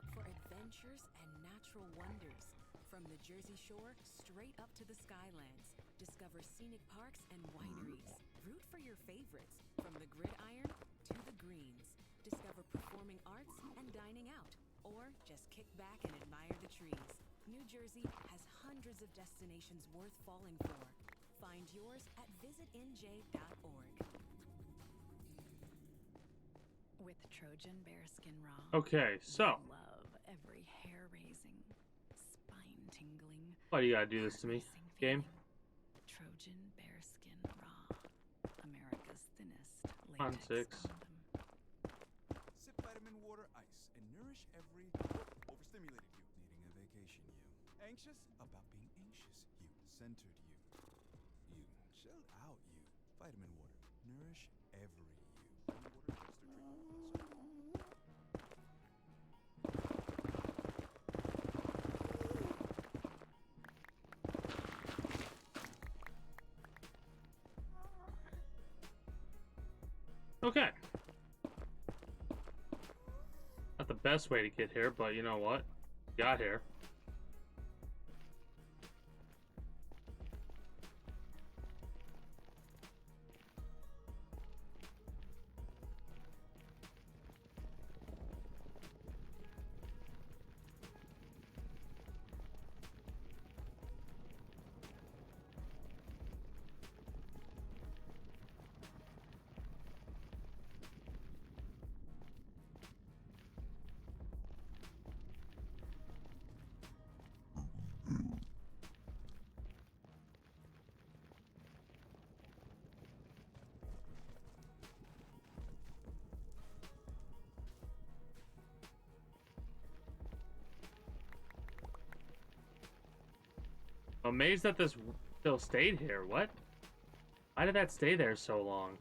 Speaker 17: stop for adventures and natural wonders. From the Jersey Shore straight up to the Skylands. Discover scenic parks and wineries. Root for your favorites, from the gridiron to the greens. Discover performing arts and dining out. Or just kick back and admire the trees. New Jersey has hundreds of destinations worth falling for. Find yours at visitnj.org.
Speaker 18: With Trojan bearskin raw.
Speaker 14: Okay, so.
Speaker 18: Love every hair-raising, spine-tingling.
Speaker 14: Why do you gotta do this to me, game?
Speaker 18: Trojan bearskin raw. America's thinnest
Speaker 14: On
Speaker 18: latex
Speaker 14: 6.
Speaker 18: condom.
Speaker 7: Sip vitamin water ice and nourish every overstimulated you.
Speaker 2: Needing a vacation, you.
Speaker 7: Anxious about being anxious, you. Centered, you.
Speaker 2: You. Chill out, you.
Speaker 7: Vitamin water. Nourish every you. Vitamin water, registered drink.
Speaker 14: Okay. Not the best way to get here, but you know what? Got here. Amazed that this still stayed here. What? Why did that stay there so long?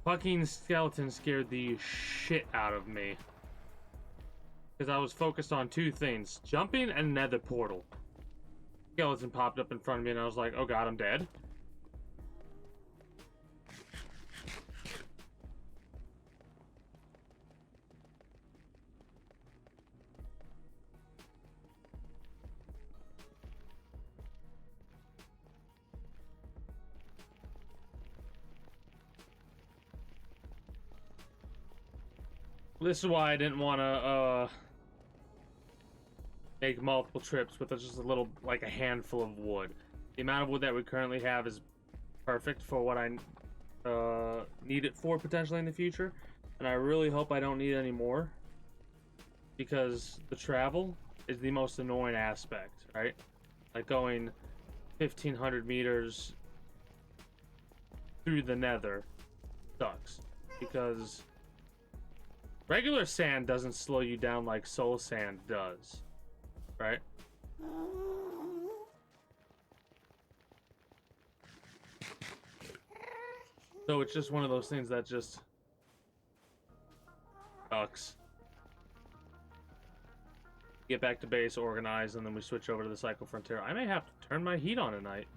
Speaker 14: Fucking skeleton scared the shit out of me. Because I was focused on two things. Jumping and nether portal. Skeleton popped up in front of me and I was like, oh god, I'm dead. This is why I didn't want to make multiple trips with just a little, like a handful of wood. The amount of wood that we currently have is perfect for what I need it for potentially in the future. And I really hope I don't need any more. Because the travel is the most annoying aspect, right? Like going 1,500 meters through the nether sucks. Because regular sand doesn't slow you down like soul sand does, right? So it's just one of those things that just sucks. Get back to base, organize, and then we switch over to the Cycle Frontier. I may have to turn my heat on tonight.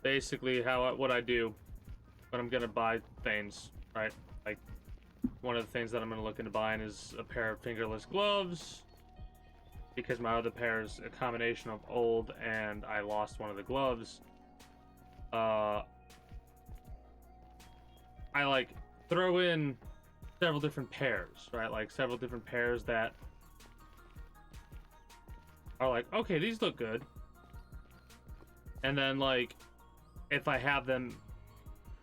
Speaker 14: Basically, what I do when I'm gonna buy things, right? Like, one of the things that I'm gonna look into buying is a pair of fingerless gloves, because my other pair is a combination of old and I lost one of the gloves. I like throw in several different pairs, right? Like several different pairs that are like, okay, these look good. And then like, if I have them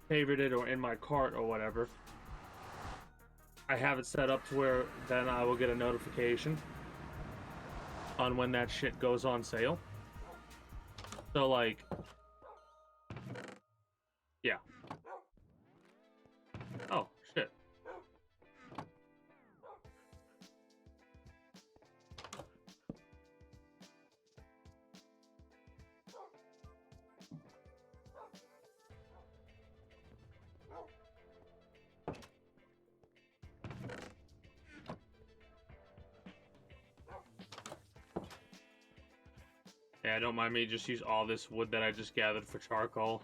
Speaker 14: favorited or in my cart or whatever, I have it set up to where then I will get a notification on when that shit goes on sale. So, like, yeah. Oh, shit. Yeah, don't mind me, just use all this wood that I just gathered for charcoal.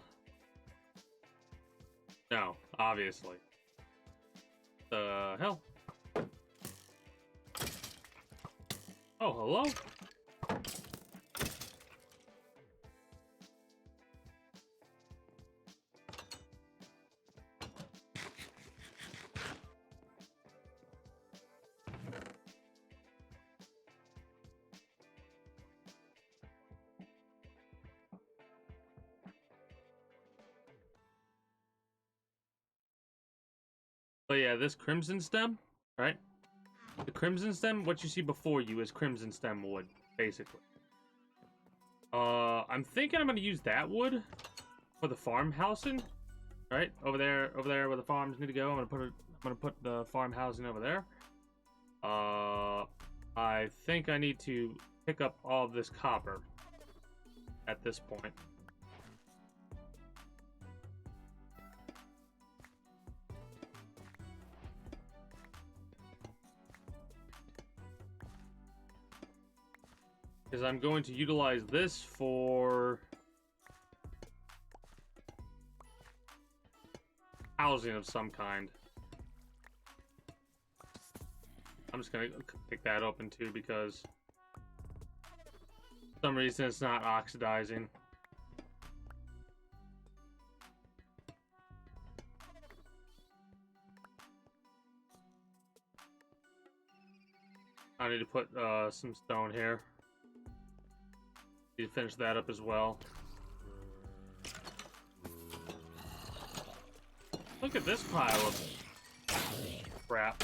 Speaker 14: No, obviously. The hell? Oh, hello? But yeah, this crimson stem, right? The crimson stem, what you see before you is crimson stem wood, basically. I'm thinking I'm gonna use that wood for the farmhousing, right? Over there where the farms need to go. I'm gonna put the farm housing over there. I think I need to pick up all of this copper at this point. Because I'm going to utilize this for housing of some kind. I'm just gonna pick that open too because for some reason it's not oxidizing. I need to put some stone here. Need to finish that up as well. Look at this pile of crap.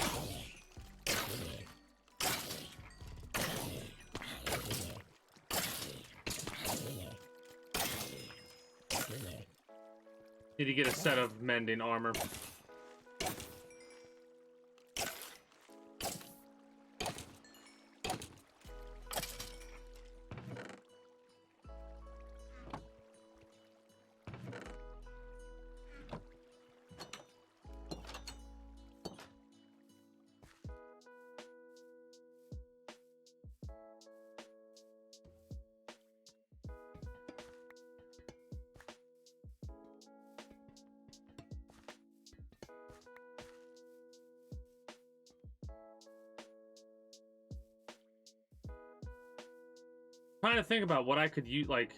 Speaker 14: Need to get a set of mending armor. Trying to think about what I could use, like,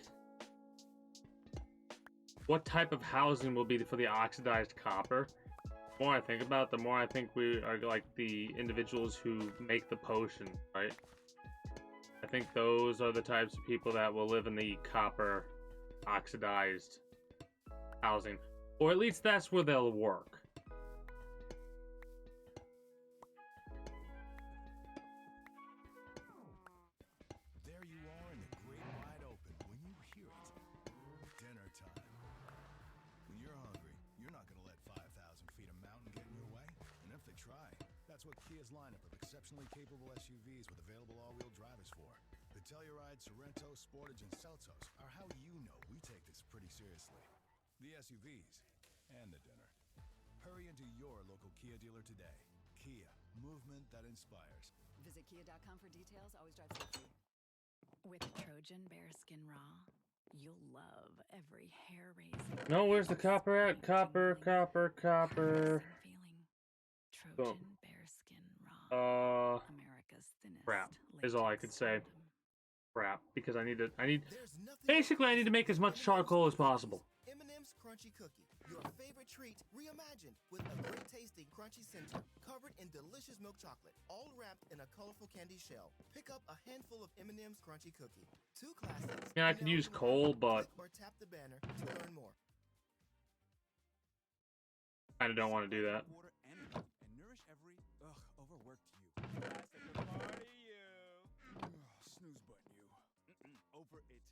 Speaker 14: what type of housing will be for the oxidized copper. The more I think about it, the more I think we are like the individuals who make the potion, right? I think those are the types of people that will live in the copper oxidized housing. Or at least that's where they'll work.
Speaker 2: Lineup of exceptionally capable SUVs with available all-wheel drivers for. The Telluride, Sorento, Sportage, and Seltos are how you know we take this pretty seriously. The SUVs and the dinner. Hurry into your local Kia dealer today. Kia, movement that inspires.
Speaker 13: Visit kia.com for details. Always drive safely.
Speaker 18: With Trojan Bearskin Raw, you'll love every hair-raising.
Speaker 14: No, where's the copper at? Copper. Boom. Crap is all I could say. Crap, because I need basically I need to make as much charcoal as possible.
Speaker 19: M&M's Crunchy Cookie, your favorite treat reimagined with a great tasting crunchy center covered in delicious milk chocolate, all wrapped in a colorful candy shell. Pick up a handful of M&M's Crunchy Cookie. 2 classics.
Speaker 14: Yeah, I could use coal, but
Speaker 19: or tap the banner to learn more.
Speaker 14: I don't want to do that.
Speaker 7: Overworked you.
Speaker 8: Last at the party, you.
Speaker 7: Snooze button you. Over it you.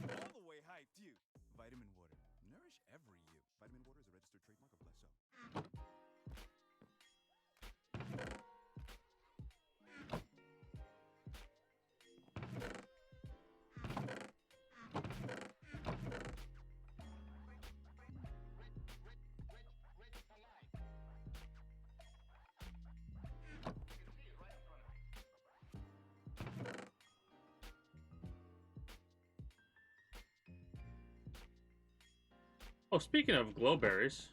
Speaker 7: All the way hyped you. Vitamin water. Nourish every you. Vitamin water is a registered trademark of Blesso.
Speaker 14: Oh, speaking of glowberries.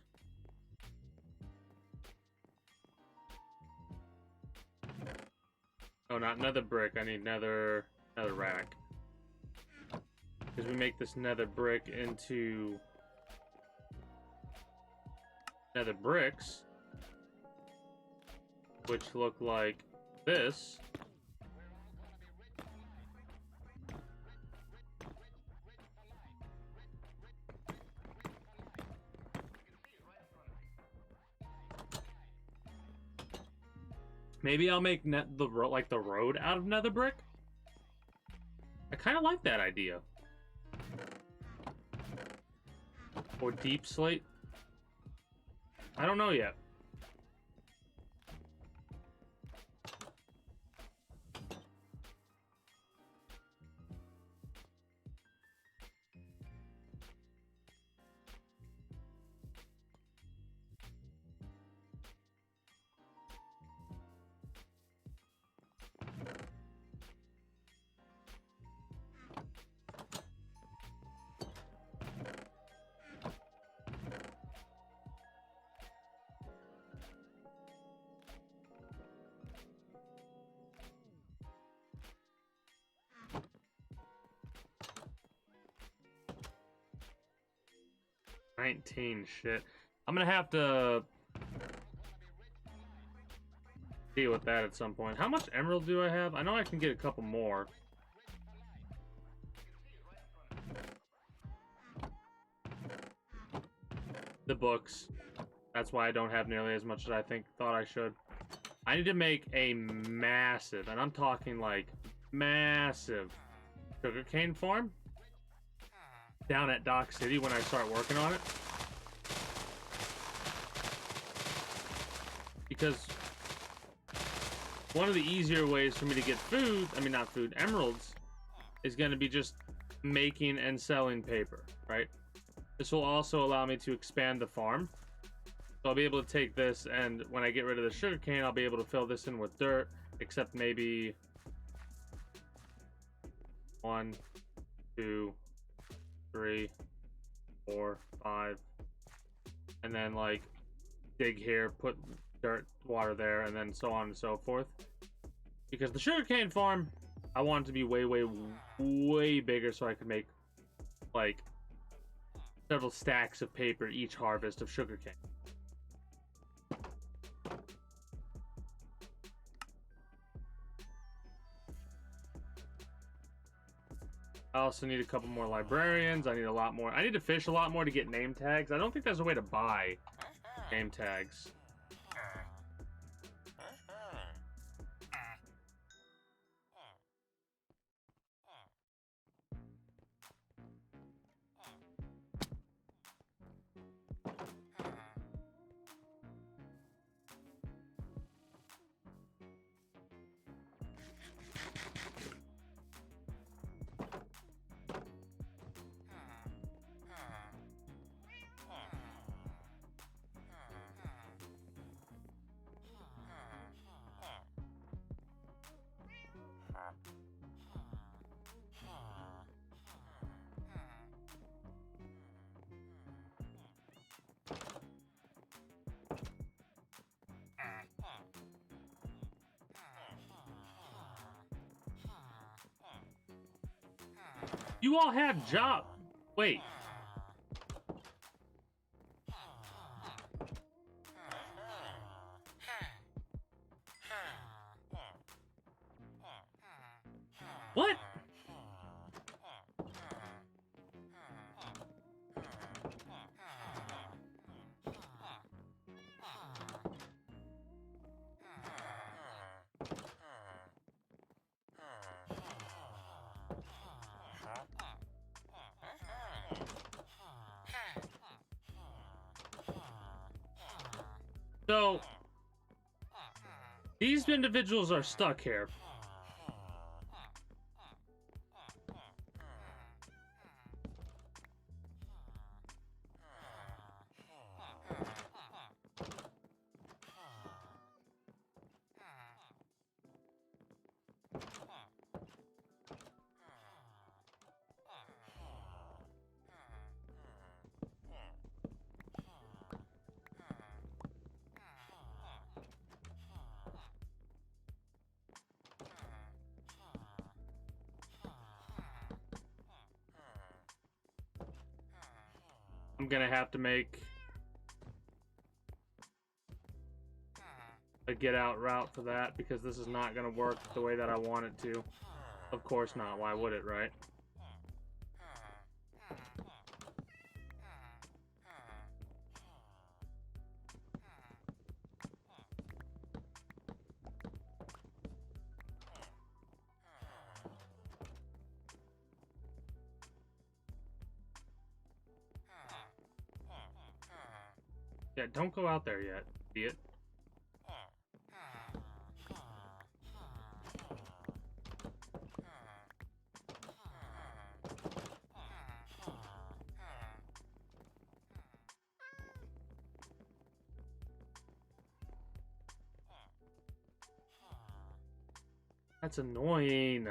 Speaker 14: Oh, not nether brick. I need nether rack. Because we make this nether brick into nether bricks, which look like this. Maybe I'll make the road out of nether brick. I kind of like that idea. Or deep slate. I don't know yet. Shit. I'm gonna have to deal with that at some point. How much emerald do I have? I know I can get a couple more. The books. That's why I don't have nearly as much as I thought I should. I need to make a massive, and I'm talking like massive, sugarcane farm down at Dock City when I start working on it. Because one of the easier ways for me to get food, I mean not food, emeralds, is going to be just making and selling paper, right? This will also allow me to expand the farm. So I'll be able to take this, and when I get rid of the sugarcane, I'll be able to fill this in with dirt, except maybe 1, 2, 3, 4, 5, and then like dig here, put dirt, water there, and then so on and so forth. Because the sugarcane farm, I want it to be way, way, way bigger so I could make like several stacks of paper each harvest of sugarcane. I also need a couple more librarians. I need a lot more. I need to fish a lot more to get name tags. I don't think there's a way to buy name tags. You all have job. Wait. What? So, these individuals are stuck here. I'm gonna have to make a get out route for that because this is not gonna work the way that I want it to. Of course not. Why would it, right? Yeah, don't go out there yet, idiot. That's annoying.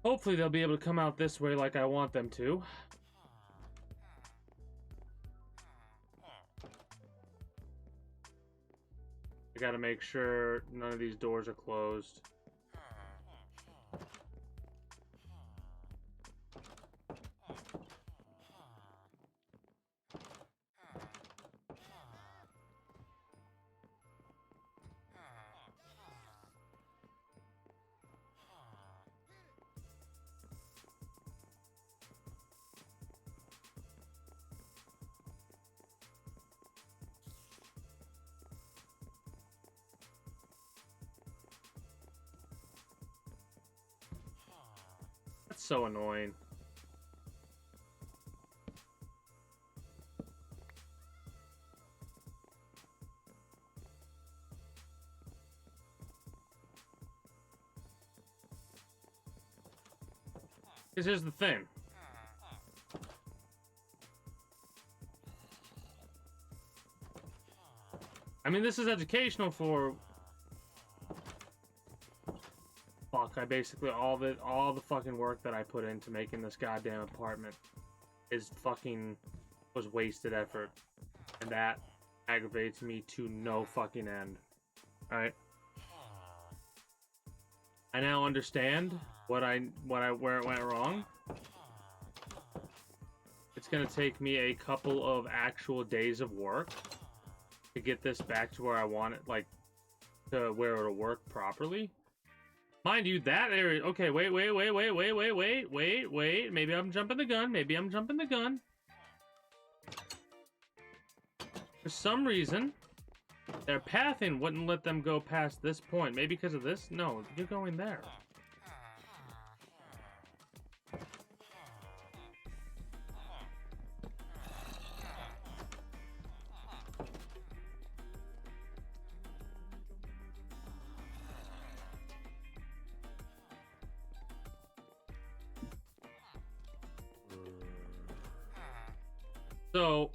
Speaker 14: Hopefully they'll be able to come out this way like I want them to. I gotta make sure none of these doors are closed. That's so annoying. Because here's the thing. I mean, this is educational for... Fuck, I basically, all the fucking work that I put into making this goddamn apartment was wasted effort. And that aggravates me to no fucking end. Alright? I now understand where it went wrong. It's gonna take me a couple of actual days of work to get this back to where I want it, like, to where it'll work properly. Mind you, that area... Okay, wait. Maybe I'm jumping the gun. For some reason, their pathing wouldn't let them go past this point. Maybe because of this? No, you're going there. So...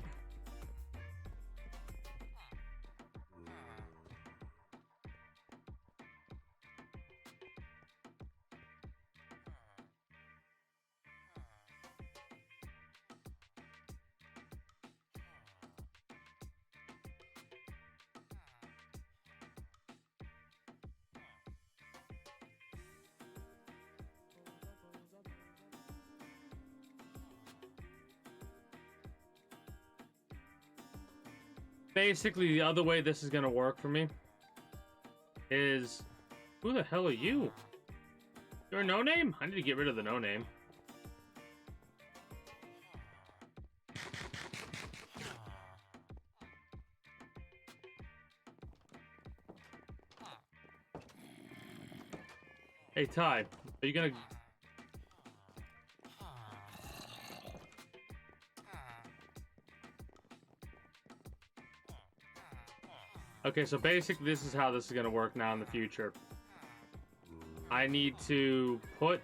Speaker 14: Basically, the other way this is gonna work for me is Who the hell are you? You're a no-name? I need to get rid of the no-name. Hey, Ty, are you gonna... Okay, so basically this is how this is gonna work now in the future. I need to put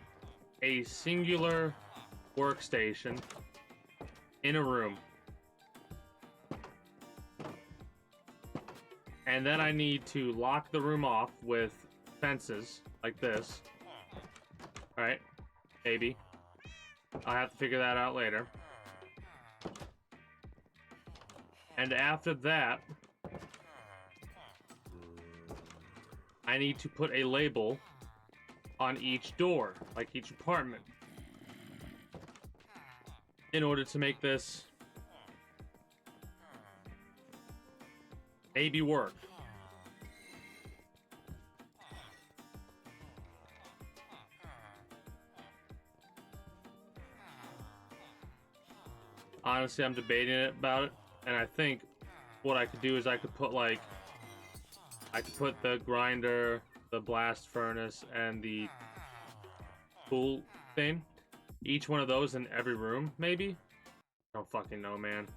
Speaker 14: a singular workstation in a room. And then I need to lock the room off with fences like this. Alright, maybe. I'll have to figure that out later. And after that, I need to put a label on each door, like each apartment, in order to make this maybe work. Honestly, I'm debating about it, and I think what I could do is I could put like, I could put the grinder, the blast furnace, and the pool thing, each one of those in every room, maybe? I don't fucking know, man.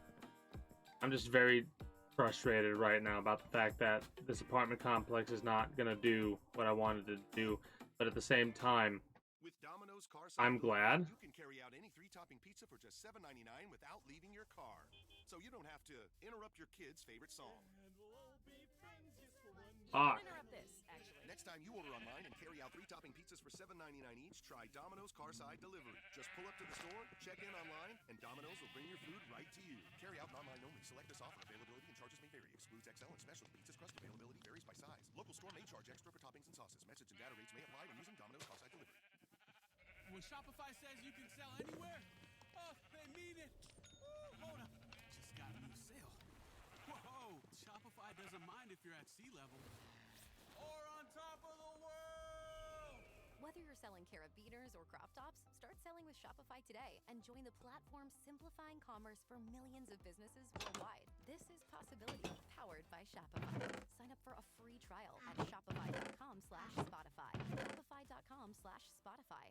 Speaker 14: I'm just very frustrated right now about the fact that this apartment complex is not gonna do what I wanted to do, but at the same time, I'm glad.
Speaker 20: You can carry out any 3-topping pizza for just $7.99 without leaving your car. So you don't have to interrupt your kid's favorite song.
Speaker 14: Fuck.
Speaker 6: Interrupt this, actually.
Speaker 20: Next time you order online and carry out 3-topping pizzas for $7.99 each, try Domino's Carside Delivery. Just pull up to the store, check in online, and Domino's will bring your food right to you. Carry out and online only. Select this offer. Availability and charges may vary. Excludes XL and special pizzas. Crust availability varies by size. Local store may charge extra for toppings and sauces. Message and data rates may apply when using Domino's Carside Delivery.
Speaker 12: When Shopify says you can sell anywhere, oh, they mean it. Woo, hold up. Just got a new sale. Whoa, Shopify doesn't mind if you're at sea level or on top of the world.
Speaker 6: Whether you're selling carabiners or crop tops, start selling with Shopify today and join the platform simplifying commerce for millions of businesses worldwide. This is Possibility, powered by Shopify. Sign up for a free trial at shopify.com/Spotify. Shopify.com/Spotify.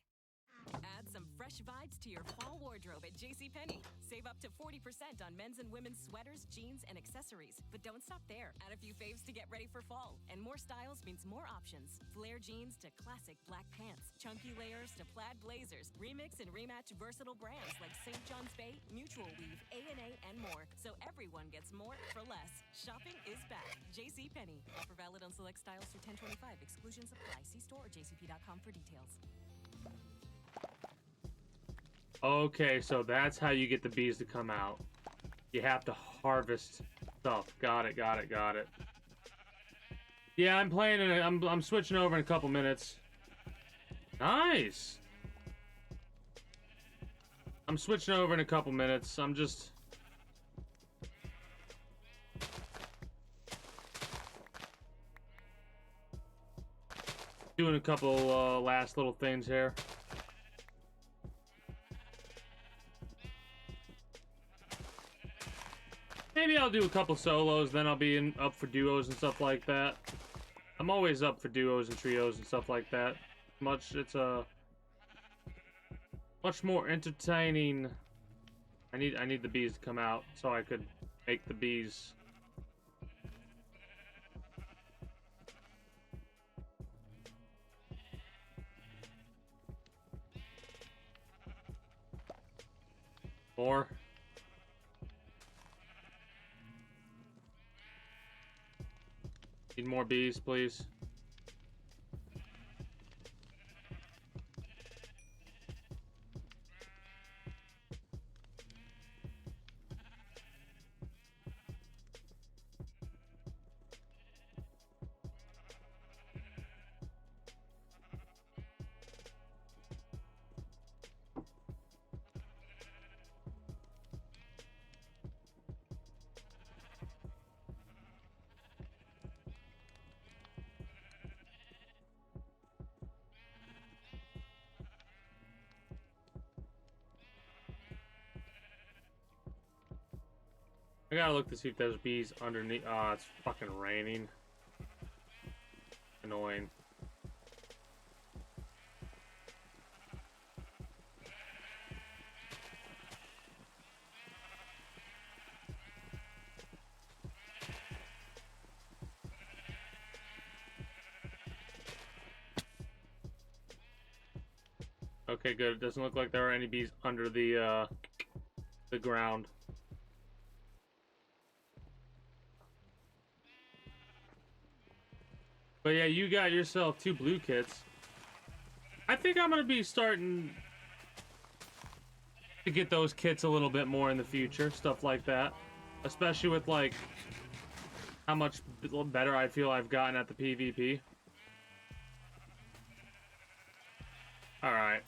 Speaker 4: Add some fresh vibes to your fall wardrobe at JCPenney. Save up to 40% on men's and women's sweaters, jeans, and accessories. But don't stop there. Add a few faves to get ready for fall. And more styles means more options. Flare jeans to classic black pants. Chunky layers to plaid blazers. Remix and rematch versatile brands like St. John's Bay, Mutual Weave, A&A, and more. So everyone gets more for less. Shopping is back. JCPenney. Offer valid on select styles through 10/25. Exclusions apply. See store or jcp.com for details.
Speaker 14: Okay, so that's how you get the bees to come out. You have to harvest stuff. Got it, got it, got it. Yeah, I'm playing in I'm switching over in a couple minutes. Nice. I'm switching over in a couple minutes. I'm just doing a couple last little things here. Maybe I'll do a couple solos, then I'll be up for duos and stuff like that. I'm always up for duos and trios and stuff like that. It's a much more entertaining. I need the bees to come out so I could make the bees. More. Need more bees, please. I gotta look to see if there's bees underneath. Ah, it's fucking raining. Annoying. Okay, good. It doesn't look like there are any bees under the ground. But yeah, you got yourself 2 blue kits. I think I'm gonna be starting to get those kits a little bit more in the future, stuff like that. Especially with like how much better I feel I've gotten at the PvP. Alright,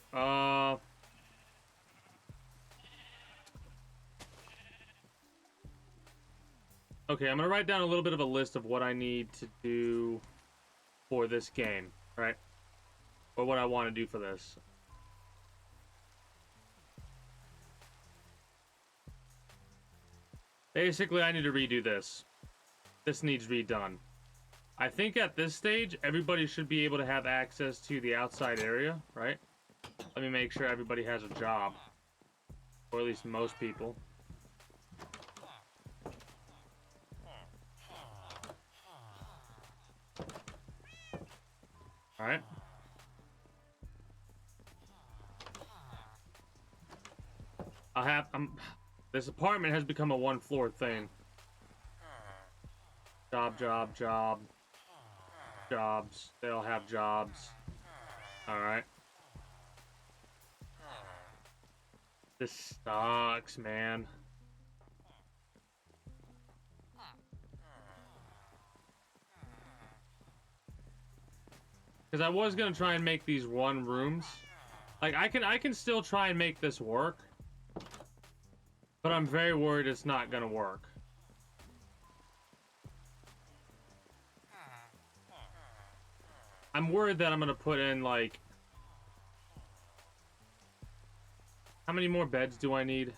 Speaker 14: okay, I'm gonna write down a little bit of a list of what I need to do for this game, right? Or what I want to do for this. Basically, I need to redo this. This needs redone. I think at this stage, everybody should be able to have access to the outside area, right? Let me make sure everybody has a job. Or at least most people. Alright. This apartment has become a 1-floor thing. Job, job, job. Jobs. They all have jobs. Alright. This sucks, man. Because I was gonna try and make these 1 rooms. Like, I can still try and make this work. But I'm very worried it's not gonna work. I'm worried that I'm gonna put in, like... How many more beds do I need?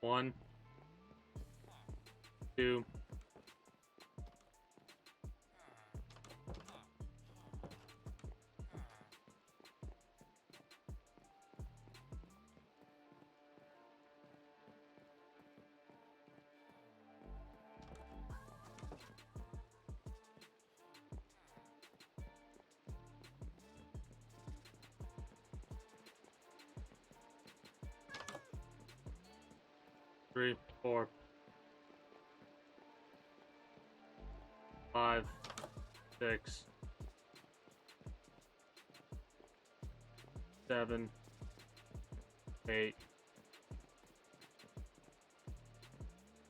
Speaker 14: One, 2, 3, 4, 5, 6, 7, 8,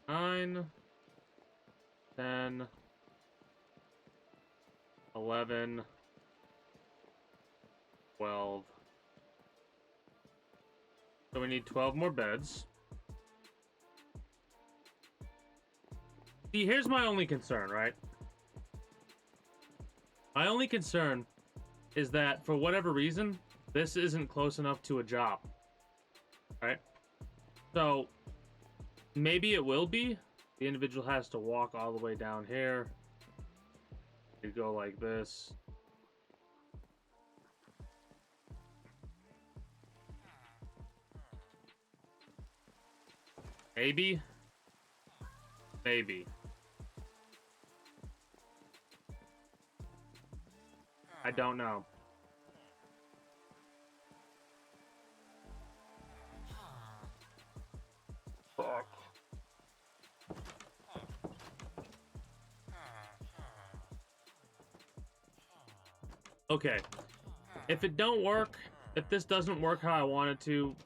Speaker 14: 9, 10, 11, 12. So we need 12 more beds. See, here's my only concern, right? My only concern is that, for whatever reason, this isn't close enough to a job. Right? So, maybe it will be. The individual has to walk all the way down here. You go like this. Maybe. Maybe. I don't know. Fuck. Okay. If it don't work, if this doesn't work how I want it to,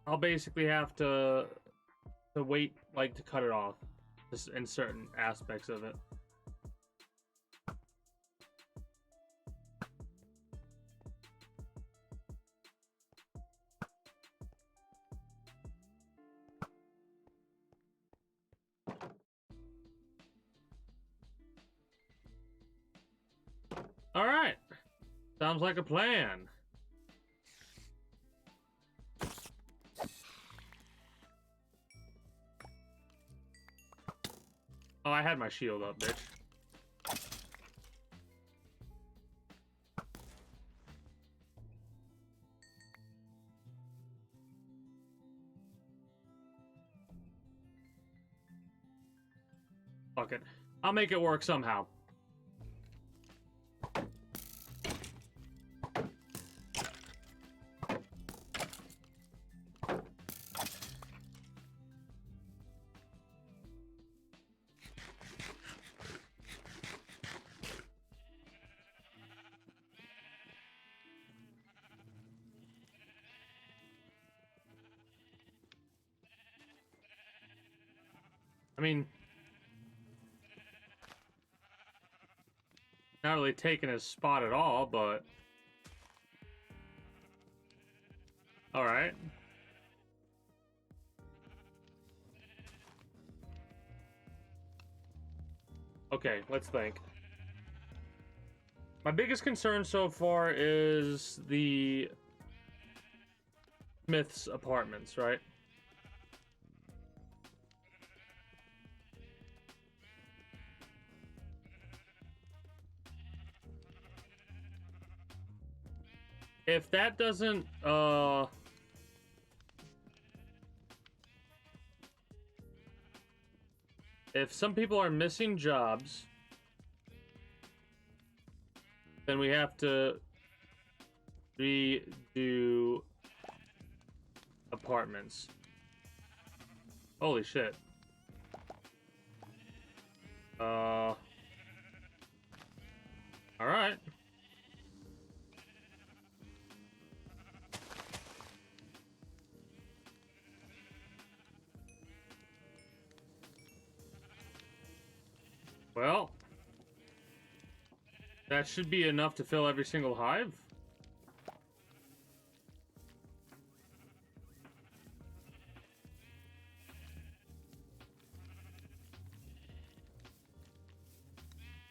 Speaker 14: I'll basically have to wait, like, to cut it off just in certain aspects of it. All right. Sounds like a plan. Oh, I had my shield up, bitch. Fuck it. I'll make it work somehow. I mean, not really taking his spot at all, but all right. Okay, let's think. My biggest concern so far is the Smith's apartments, right? If that doesn't, if some people are missing jobs, then we have to redo apartments. Holy shit. All right. Well, that should be enough to fill every single hive.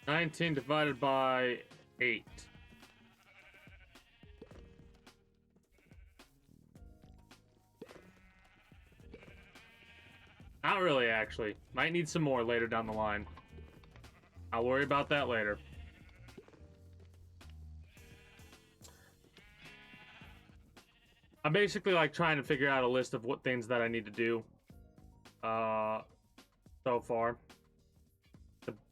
Speaker 14: $19 divided by 8. Not really, actually. Might need some more later down the line. I'll worry about that later. I'm basically like trying to figure out a list of what things that I need to do so far.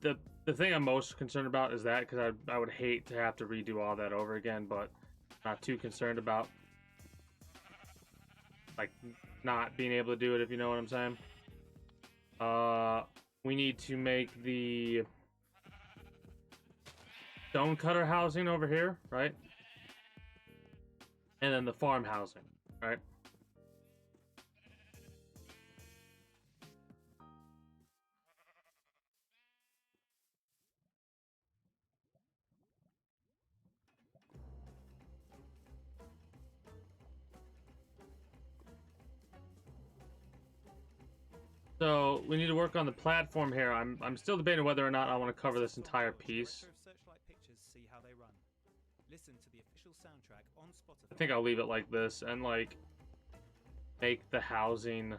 Speaker 14: The thing I'm most concerned about is that, because I would hate to have to redo all that over again, but not too concerned about like not being able to do it, if you know what I'm saying. We need to make the stone cutter housing over here, right? And then the farm housing, right? So we need to work on the platform here. I'm still debating whether or not I want to cover this entire piece. I think I'll leave it like this and like make the housing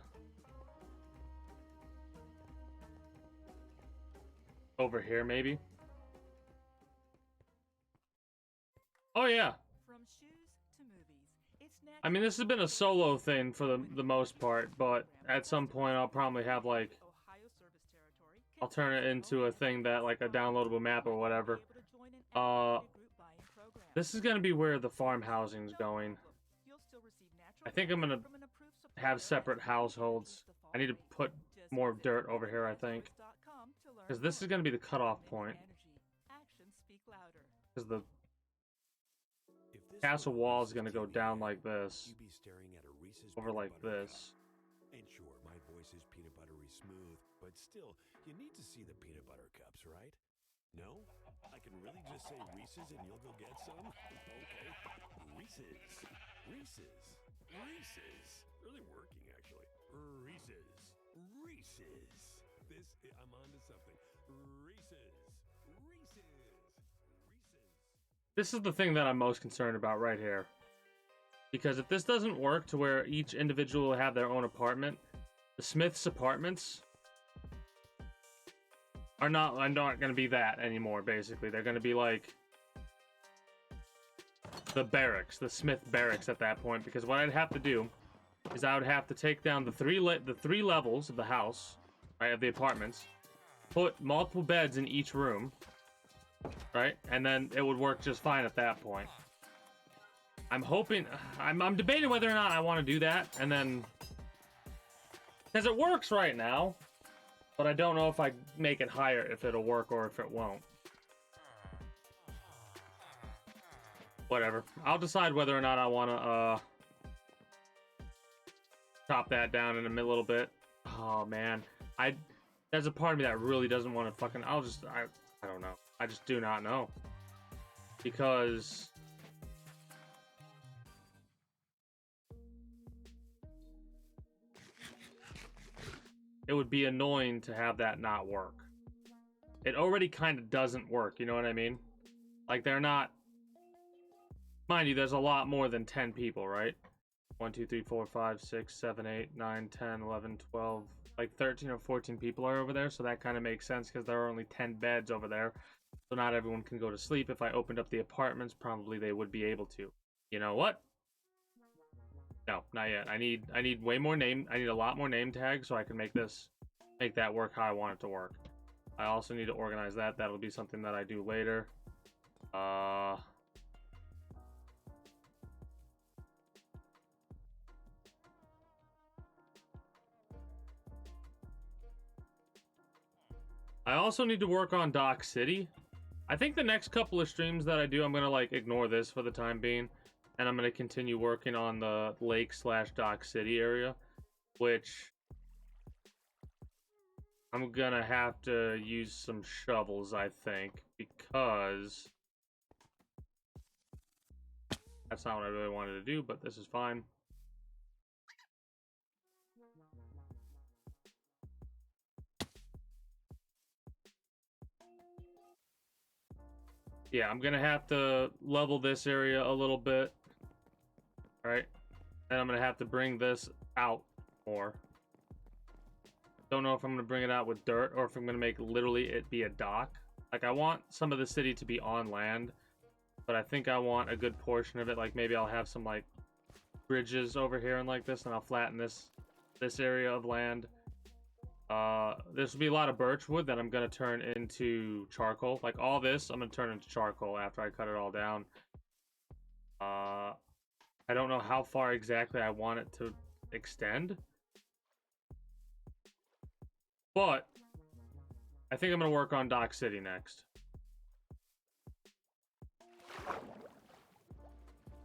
Speaker 14: over here maybe. Oh yeah.
Speaker 21: From shoes to movies, it's now
Speaker 14: I mean, this has been a solo thing for the most part, but at some point I'll probably have, like, I'll turn it into a thing that, like, a downloadable map or whatever. This is gonna be where the farm housing's going. I think I'm gonna have separate households. I need to put more dirt over here, I think. Because this is gonna be the cutoff point. Because the castle wall is gonna go down like this. Over like this.
Speaker 21: And sure, my voice is peanut buttery smooth, but still, you need to see the peanut butter cups, right? No? I can really just say Reese's and you'll go get some? Okay. Reese's. Reese's. Reese's. Really working, actually. Reese's. Reese's. I'm on to something. Reese's. Reese's.
Speaker 14: This is the thing that I'm most concerned about right here. Because if this doesn't work to where each individual will have their own apartment, the Smith's apartments are not going to be that anymore, basically. They're going to be like the barracks, the Smith barracks at that point. Because what I'd have to do is I would have to take down the three levels of the house, right, of the apartments, put multiple beds in each room, right, and then it would work just fine at that point. I'm hoping, I'm debating whether or not I want to do that, and then, because it works right now, but I don't know if I make it higher, if it'll work or if it won't. Whatever. I'll decide whether or not I want to, chop that down in a little bit. Oh, man. There's a part of me that really doesn't want to fucking, I don't know. I just do not know. Because it would be annoying to have that not work. It already kind of doesn't work, you know what I mean? Like, they're not... Mind you, there's a lot more than 10 people, right? 1, 2, 3, 4, 5, 6, 7, 8, 9, 10, 11, 12... Like, 13 or 14 people are over there, so that kind of makes sense because there are only 10 beds over there. So not everyone can go to sleep. If I opened up the apartments, probably they would be able to. You know what? No, not yet. I need way more name. I need a lot more name tags so I can make that work how I want it to work. I also need to organize that. That'll be something that I do later. I also need to work on Dock City. I think the next couple of streams that I do, I'm gonna like ignore this for the time being, and I'm gonna continue working on the lake/Dock City area, which I'm gonna have to use some shovels, I think, because that's not what I really wanted to do, but this is fine. Yeah, I'm gonna have to level this area a little bit. Alright. And I'm gonna have to bring this out more. Don't know if I'm gonna bring it out with dirt or if I'm gonna make literally it be a dock. Like, I want some of the city to be on land, but I think I want a good portion of it. Like, maybe I'll have some, like, bridges over here and like this, and I'll flatten this area of land. This will be a lot of birch wood that I'm gonna turn into charcoal. Like, all this, I'm gonna turn into charcoal after I cut it all down. I don't know how far exactly I want it to extend, but I think I'm gonna work on Dock City next.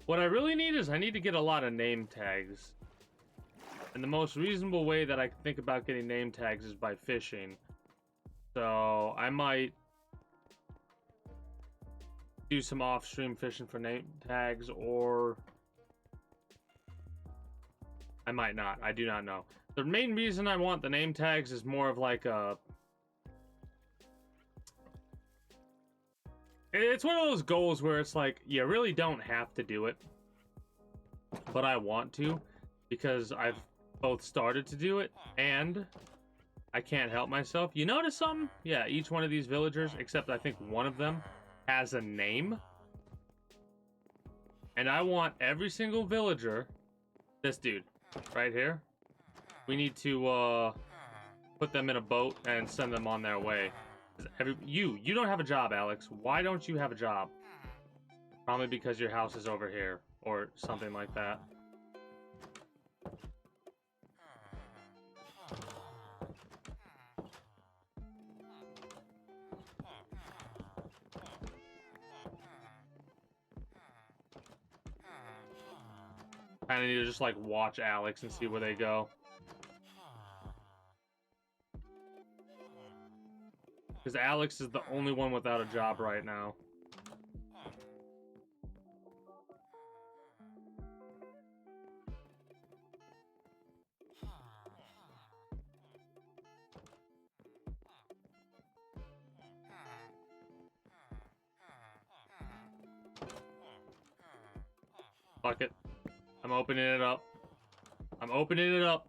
Speaker 14: What I really need is I need to get a lot of name tags. And the most reasonable way that I can think about getting name tags is by fishing. So I might do some off-stream fishing for name tags, or I might not. I do not know. The main reason I want the name tags is more of like a... It's one of those goals where it's like, you really don't have to do it, but I want to, because I've both started to do it, and I can't help myself. You notice something? Yeah, each one of these villagers, except I think one of them, has a name. And I want every single villager This dude, right here. We need to put them in a boat and send them on their way. You don't have a job, Alex. Why don't you have a job? Probably because your house is over here or something like that. Kinda need to just like watch Alex and see where they go. Because Alex is the only one without a job right now. Fuck it. I'm opening it up. I'm opening it up.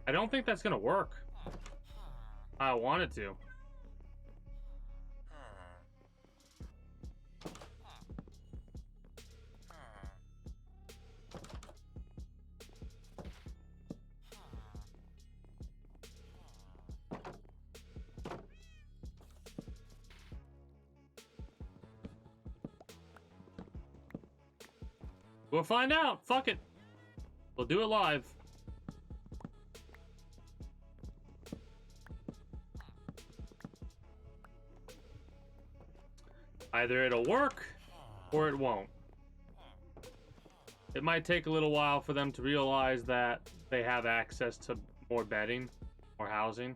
Speaker 14: I don't think that's gonna work. I want it to. We'll find out. Fuck it. We'll do it live. Either it'll work or it won't. It might take a little while for them to realize that they have access to more bedding or housing.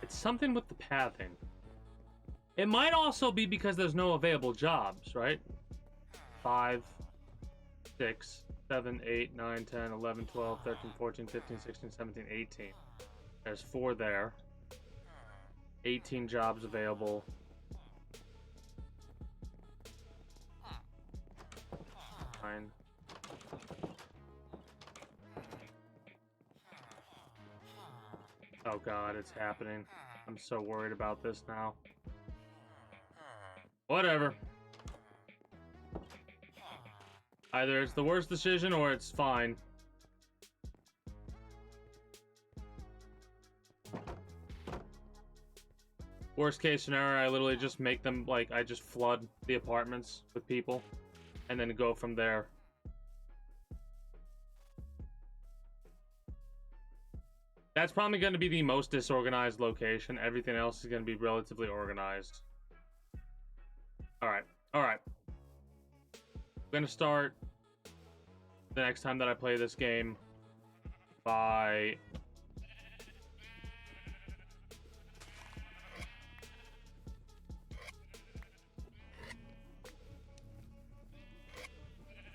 Speaker 14: It's something with the pathing. It might also be because there's no available jobs, right? 5, 6, 7, 8, 9, 10, 11, 12, 13, 14, 15, 16, 17, 18. There's 4 there. 18 jobs available. Fine. Oh god, it's happening. I'm so worried about this now. Whatever. Either it's the worst decision or it's fine. Worst case scenario, I literally just make them, like, I just flood the apartments with people and then go from there. That's probably going to be the most disorganized location. Everything else is going to be relatively organized. Alright, alright. I'm going to start the next time that I play this game by...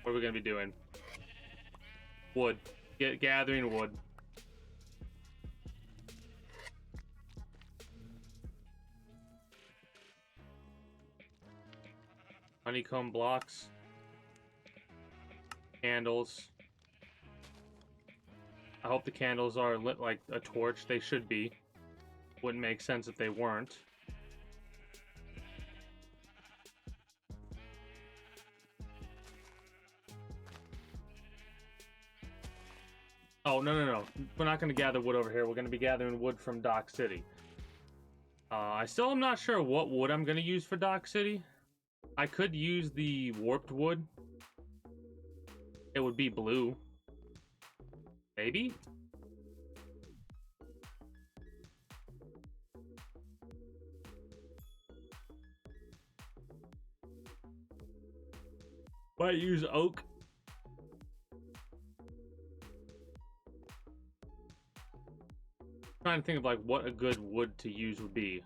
Speaker 14: What are we going to be doing? Wood. Gathering wood. Honeycomb blocks. Candles. I hope the candles are lit like a torch. They should be. Wouldn't make sense if they weren't. Oh, no. We're not going to gather wood over here. We're going to be gathering wood from Dock City. I still am not sure what wood I'm going to use for Dock City. I could use the warped wood. It would be blue. Maybe? Might use oak. Trying to think of like what a good wood to use would be.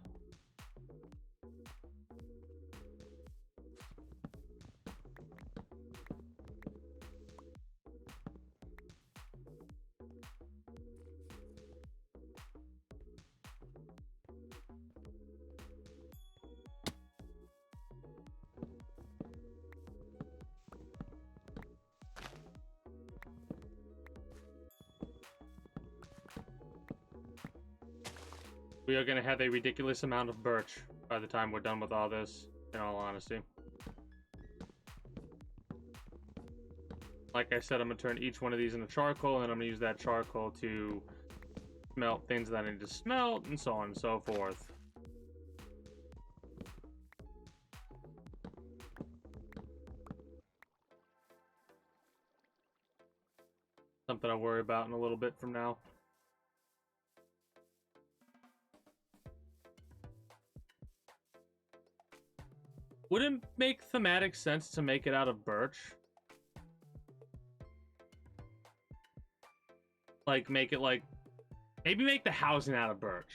Speaker 14: We are going to have a ridiculous amount of birch by the time we're done with all this, in all honesty. Like I said, I'm going to turn each one of these into charcoal, and I'm going to use that charcoal to smelt things that I need to smelt, and so on and so forth. Something I'll worry about in a little bit from now. Wouldn't it make thematic sense to make it out of birch? Like, make it like... Maybe make the housing out of birch.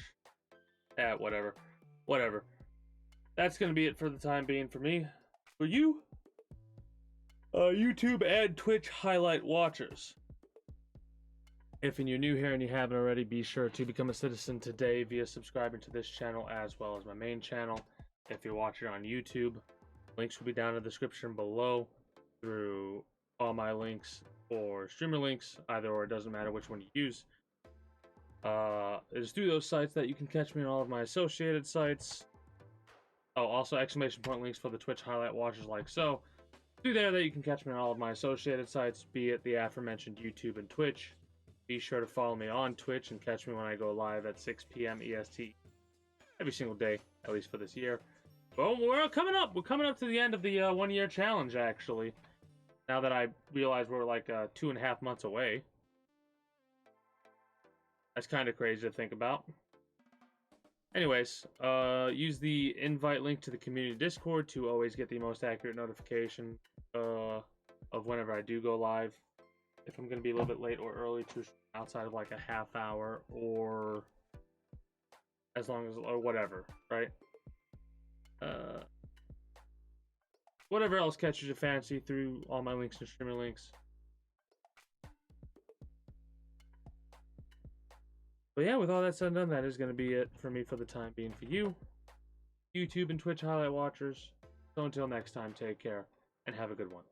Speaker 14: Yeah, whatever. Whatever. That's gonna be it for the time being for me. For you? YouTube and Twitch highlight watchers. If you're new here and you haven't already, be sure to become a citizen today via subscribing to this channel as well as my main channel. If you're watching on YouTube, links will be down in the description below through all my links or streamer links, either or, it doesn't matter which one you use. It is through those sites that you can catch me on all of my associated sites. Oh, also exclamation point links for the Twitch highlight watchers like so. Through there that you can catch me on all of my associated sites, be it the aforementioned YouTube and Twitch. Be sure to follow me on Twitch and catch me when I go live at 6 p.m. EST every single day, at least for this year. Well, we're coming up. We're coming up to the end of the 1-year challenge, actually. Now that I realize we're like 2.5 months away. That's kind of crazy to think about. Anyways, use the invite link to the community Discord to always get the most accurate notification of whenever I do go live. If I'm going to be a little bit late or early to outside of like a half hour or as long as, or whatever, right? Whatever else catches your fancy through all my links and streamer links. But yeah, with all that said and done, that is going to be it for me for the time being for you, YouTube and Twitch highlight watchers. So until next time, take care and have a good one.